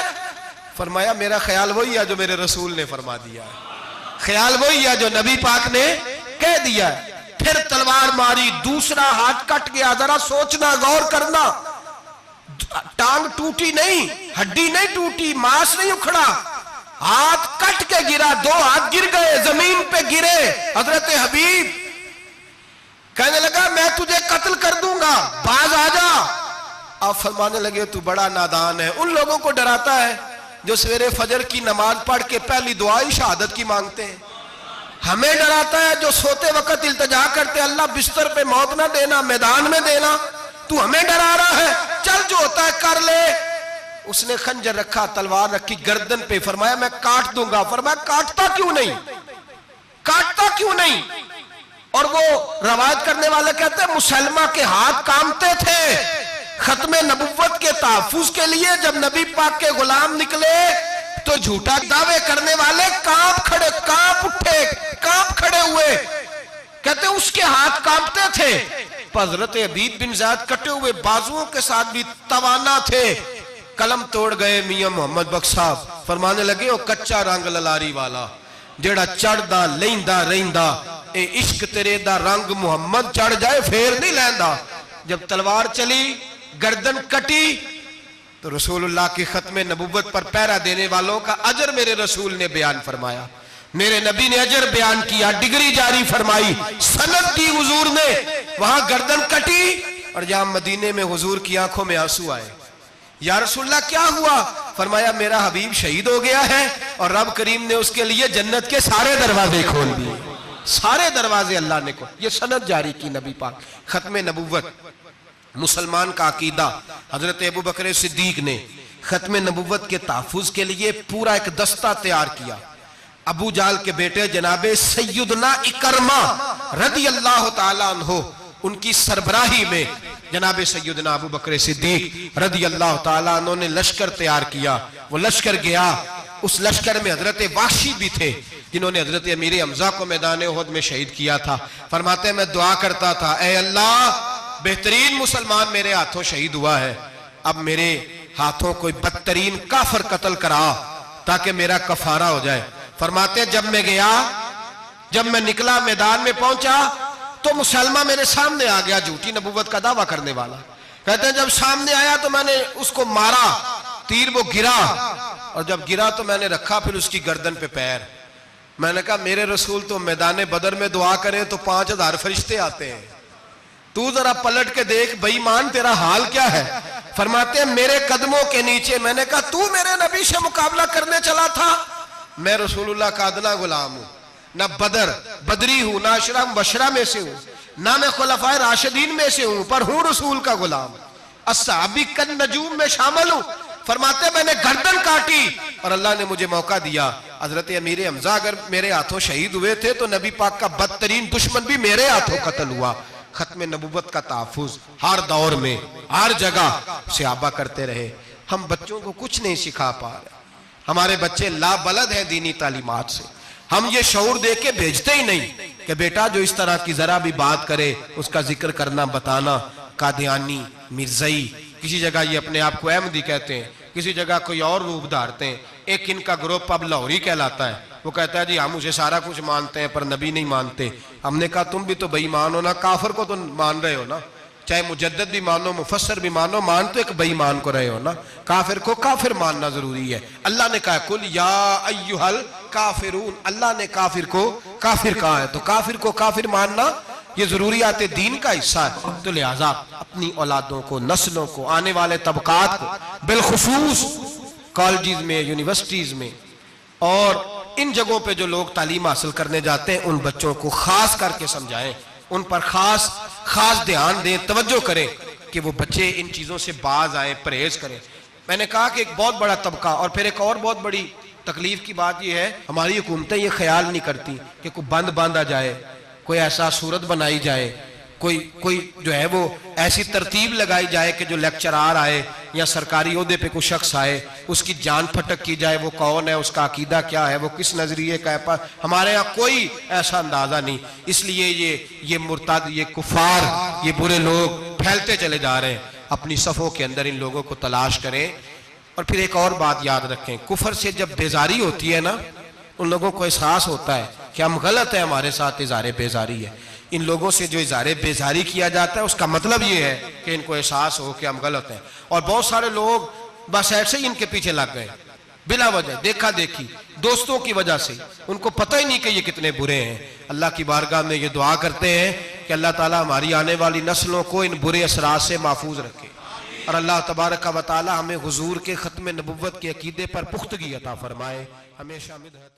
فرمایا میرا خیال وہی ہے جو میرے رسول نے فرما دیا ہے، خیال وہی ہے جو نبی پاک نے کہہ دیا ہے۔ پھر تلوار ماری، دوسرا ہاتھ کٹ گیا، ذرا سوچنا، غور کرنا، ٹانگ ٹوٹی نہیں، ہڈی نہیں ٹوٹی، ماس نہیں اکھڑا، ہاتھ کٹ کے گرا، 2 ہاتھ گر گئے، زمین پہ گرے۔ حضرت حبیب کہنے لگا میں تجھے قتل کر دوں گا، باز آ جا۔ آپ فرمانے لگے تو بڑا نادان ہے، ان لوگوں کو ڈراتا ہے جو سویرے فجر کی نماز پڑھ کے پہلی دعا ہی شہادت کی مانگتے ہیں۔ ہمیں ڈراتا ہے جو سوتے وقت التجا کرتے اللہ بستر پہ موت نہ دینا، میدان میں دینا، تو ہمیں ڈرا رہا ہے، چل جو ہوتا ہے کر لے۔ اس نے خنجر رکھا، تلوار رکھی گردن پہ، فرمایا میں کاٹ دوں گا۔ فرمایا کاٹتا کیوں نہیں، کاٹتا کیوں نہیں؟ اور وہ روایت کرنے والے کہتے ہیں مسلمہ کے ہاتھ کامتے تھے ختم نبوت کے تحفظ کے لیے۔ جب نبی پاک کے غلام نکلے تو جھوٹا دعوے کرنے والے کانپ کھڑے ہوئے، کہتے ہیں اس کے ہاتھ کانپتے تھے۔ حضرت عبید بن زید کٹے ہوئے بازوؤں کے ساتھ بھی توانا تھے، قلم توڑ گئے میاں محمد بخش صاحب، فرمانے لگے او کچا رنگ للاری والا جیڑا چڑھ دا لیندا رہندا، اے عشق تیرے دا رنگ محمد چڑھ جائے پھر نہیں لیندا۔ جب تلوار چلی، گردن کٹی، تو رسول اللہ کی ختم نبوت پر پہرا دینے والوں کا اجر میرے رسول نے بیان فرمایا، میرے نبی نے اجر بیان کیا، ڈگری جاری فرمائی، سند دی حضور نے، وہاں گردن کٹی، اور جہاں مدینے میں حضور کی آنکھوں میں آنسو آئے۔ یا رسول اللہ کیا ہوا؟ فرمایا میرا حبیب شہید ہو گیا ہے اور رب کریم نے اس کے لیے جنت کے سارے دروازے کھول دیے، سارے دروازے اللہ نے کھول۔ یہ سند جاری کی نبی پاک۔ ختم نبوت مسلمان کا عقیدہ، حضرت ابو بکر صدیق نے ختم نبوت کے تحفظ کے لیے پورا ایک دستہ تیار کیا۔ ابو جال کے بیٹے جناب سیدنا اکرمہ رضی اللہ تعالیٰ عنہ، ان کی سربراہی میں جناب سیدنا ابو بکر صدیق رضی اللہ تعالیٰ عنہ نے لشکر تیار کیا۔ وہ لشکر گیا، اس لشکر میں حضرت وحشی بھی تھے جنہوں نے حضرت امیر حمزہ کو میدان احد میں شہید کیا تھا۔ فرماتے ہیں میں دعا کرتا تھا اے اللہ بہترین مسلمان میرے ہاتھوں شہید ہوا ہے، اب میرے ہاتھوں کوئی بدترین کافر قتل کرا تاکہ میرا کفارہ ہو جائے۔ فرماتے ہیں جب میں گیا، جب میں نکلا میدان میں پہنچا تو مسلمہ میرے سامنے آ گیا، جھوٹی نبوت کا دعویٰ کرنے والا۔ کہتے ہیں جب سامنے آیا تو میں نے اس کو مارا، تیر وہ گرا، اور جب گرا تو میں نے رکھا پھر اس کی گردن پہ پیر۔ میں نے کہا میرے رسول تو میدان بدر میں دعا کریں تو 5000 فرشتے آتے ہیں، تو ذرا پلٹ کے دیکھ بے ایمان تیرا حال کیا ہے؟ فرماتے ہیں میرے قدموں کے نیچے، میں نے کہا تو میرے نبی سے مقابلہ کرنے چلا تھا؟ میں رسول اللہ کا ادنا غلام ہوں، نہ بدری ہوں، نہ اشرا مبشرہ میں سے ہوں، نہ میں خلفائے راشدین میں سے ہوں، پر ہوں رسول کا غلام، الصحابی کن نجوم میں شامل ہوں۔ فرماتے ہیں میں نے گردن کاٹی اور اللہ نے مجھے موقع دیا۔ حضرت امیر حمزہ اگر میرے ہاتھوں شہید ہوئے تھے تو نبی پاک کا بدترین دشمن بھی میرے ہاتھوں قتل ہوا۔ ختم نبوت کا تحفظ ہر دور میں ہر جگہ صحابہ کرتے رہے۔ ہم بچوں کو کچھ نہیں سکھا پا رہے، ہمارے بچے لا بلد ہیں دینی تعلیمات سے، ہم یہ شعور دے کے بھیجتے ہی نہیں کہ بیٹا جو اس طرح کی ذرا بھی بات کرے اس کا ذکر کرنا بتانا، قادیانی، مرزائی، کسی جگہ یہ اپنے آپ کو احمدی کہتے ہیں، کسی جگہ کوئی اور روپ دھارتے ہیں۔ ایک ان کا گروپ اب لاہوری کہلاتا ہے، وہ کہتا ہے جی ہم اسے سارا کچھ مانتے ہیں پر نبی نہیں مانتے۔ ہم نے کہا تم بھی تو بے ایمان ہو نا، کافر کو تو مان رہے ہو نا، چاہے مجدد بھی مانو مفسر بھی مانو، مان تو ایک بے ایمان کو رہے ہو نا، کافر کو کافر ماننا ضروری ہے۔ اللہ نے کہا کل یا ایھا الکافرون، اللہ نے کافر کو کافر کہا ہے تو کافر کو کافر ماننا یہ ضروریات دین کا حصہ ہے۔ تو لہٰذا اپنی اولادوں کو، نسلوں کو، آنے والے طبقات کو، بالخصوص کالجز میں، یونیورسٹیز میں اور ان جگہوں پہ جو لوگ تعلیم حاصل کرنے جاتے ہیں ان بچوں کو خاص کر کے سمجھائیں، ان پر خاص دھیان دیں، توجہ کریں کہ وہ بچے ان چیزوں سے باز آئیں، پرہیز کریں۔ میں نے کہا کہ ایک بہت بڑا طبقہ، اور پھر ایک اور بہت بڑی تکلیف کی بات یہ ہے ہماری حکومتیں یہ خیال نہیں کرتی کہ کوئی بند باندھا جائے، کوئی ایسا صورت بنائی جائے، کوئی جو ہے وہ ایسی ترتیب لگائی جائے کہ جو لیکچرار آئے یا سرکاری عہدے پہ کوئی شخص آئے اس کی جان پھٹک کی جائے، وہ کون ہے، اس کا عقیدہ کیا ہے، وہ کس نظریے کا ہے۔ ہمارے ہاں کوئی ایسا اندازہ نہیں، اس لیے یہ مرتد، یہ کفار، یہ برے لوگ پھیلتے چلے جا رہے ہیں۔ اپنی صفوں کے اندر ان لوگوں کو تلاش کریں۔ اور پھر ایک اور بات یاد رکھیں، کفر سے جب بیزاری ہوتی ہے نا، ان لوگوں کو احساس ہوتا ہے کہ ہم غلط ہیں، ہمارے ساتھ اظہار بیزاری ہے۔ ان لوگوں سے جو اظہار بیزاری کیا جاتا ہے اس کا مطلب یہ ہے کہ ان کو احساس ہو کہ ہم غلط ہیں، اور بہت سارے لوگ بس ایسے ہی ان کے پیچھے لگ گئے بلا وجہ، دیکھا دیکھی، دوستوں کی وجہ سے، ان کو پتہ ہی نہیں کہ یہ کتنے برے ہیں۔ اللہ کی بارگاہ میں یہ دعا کرتے ہیں کہ اللہ تعالیٰ ہماری آنے والی نسلوں کو ان برے اثرات سے محفوظ رکھے، اور اللہ تبارک و تعالیٰ ہمیں حضور کے ختم نبوت کے عقیدے پر پختگی عطا فرمائے، ہمیشہ مدحت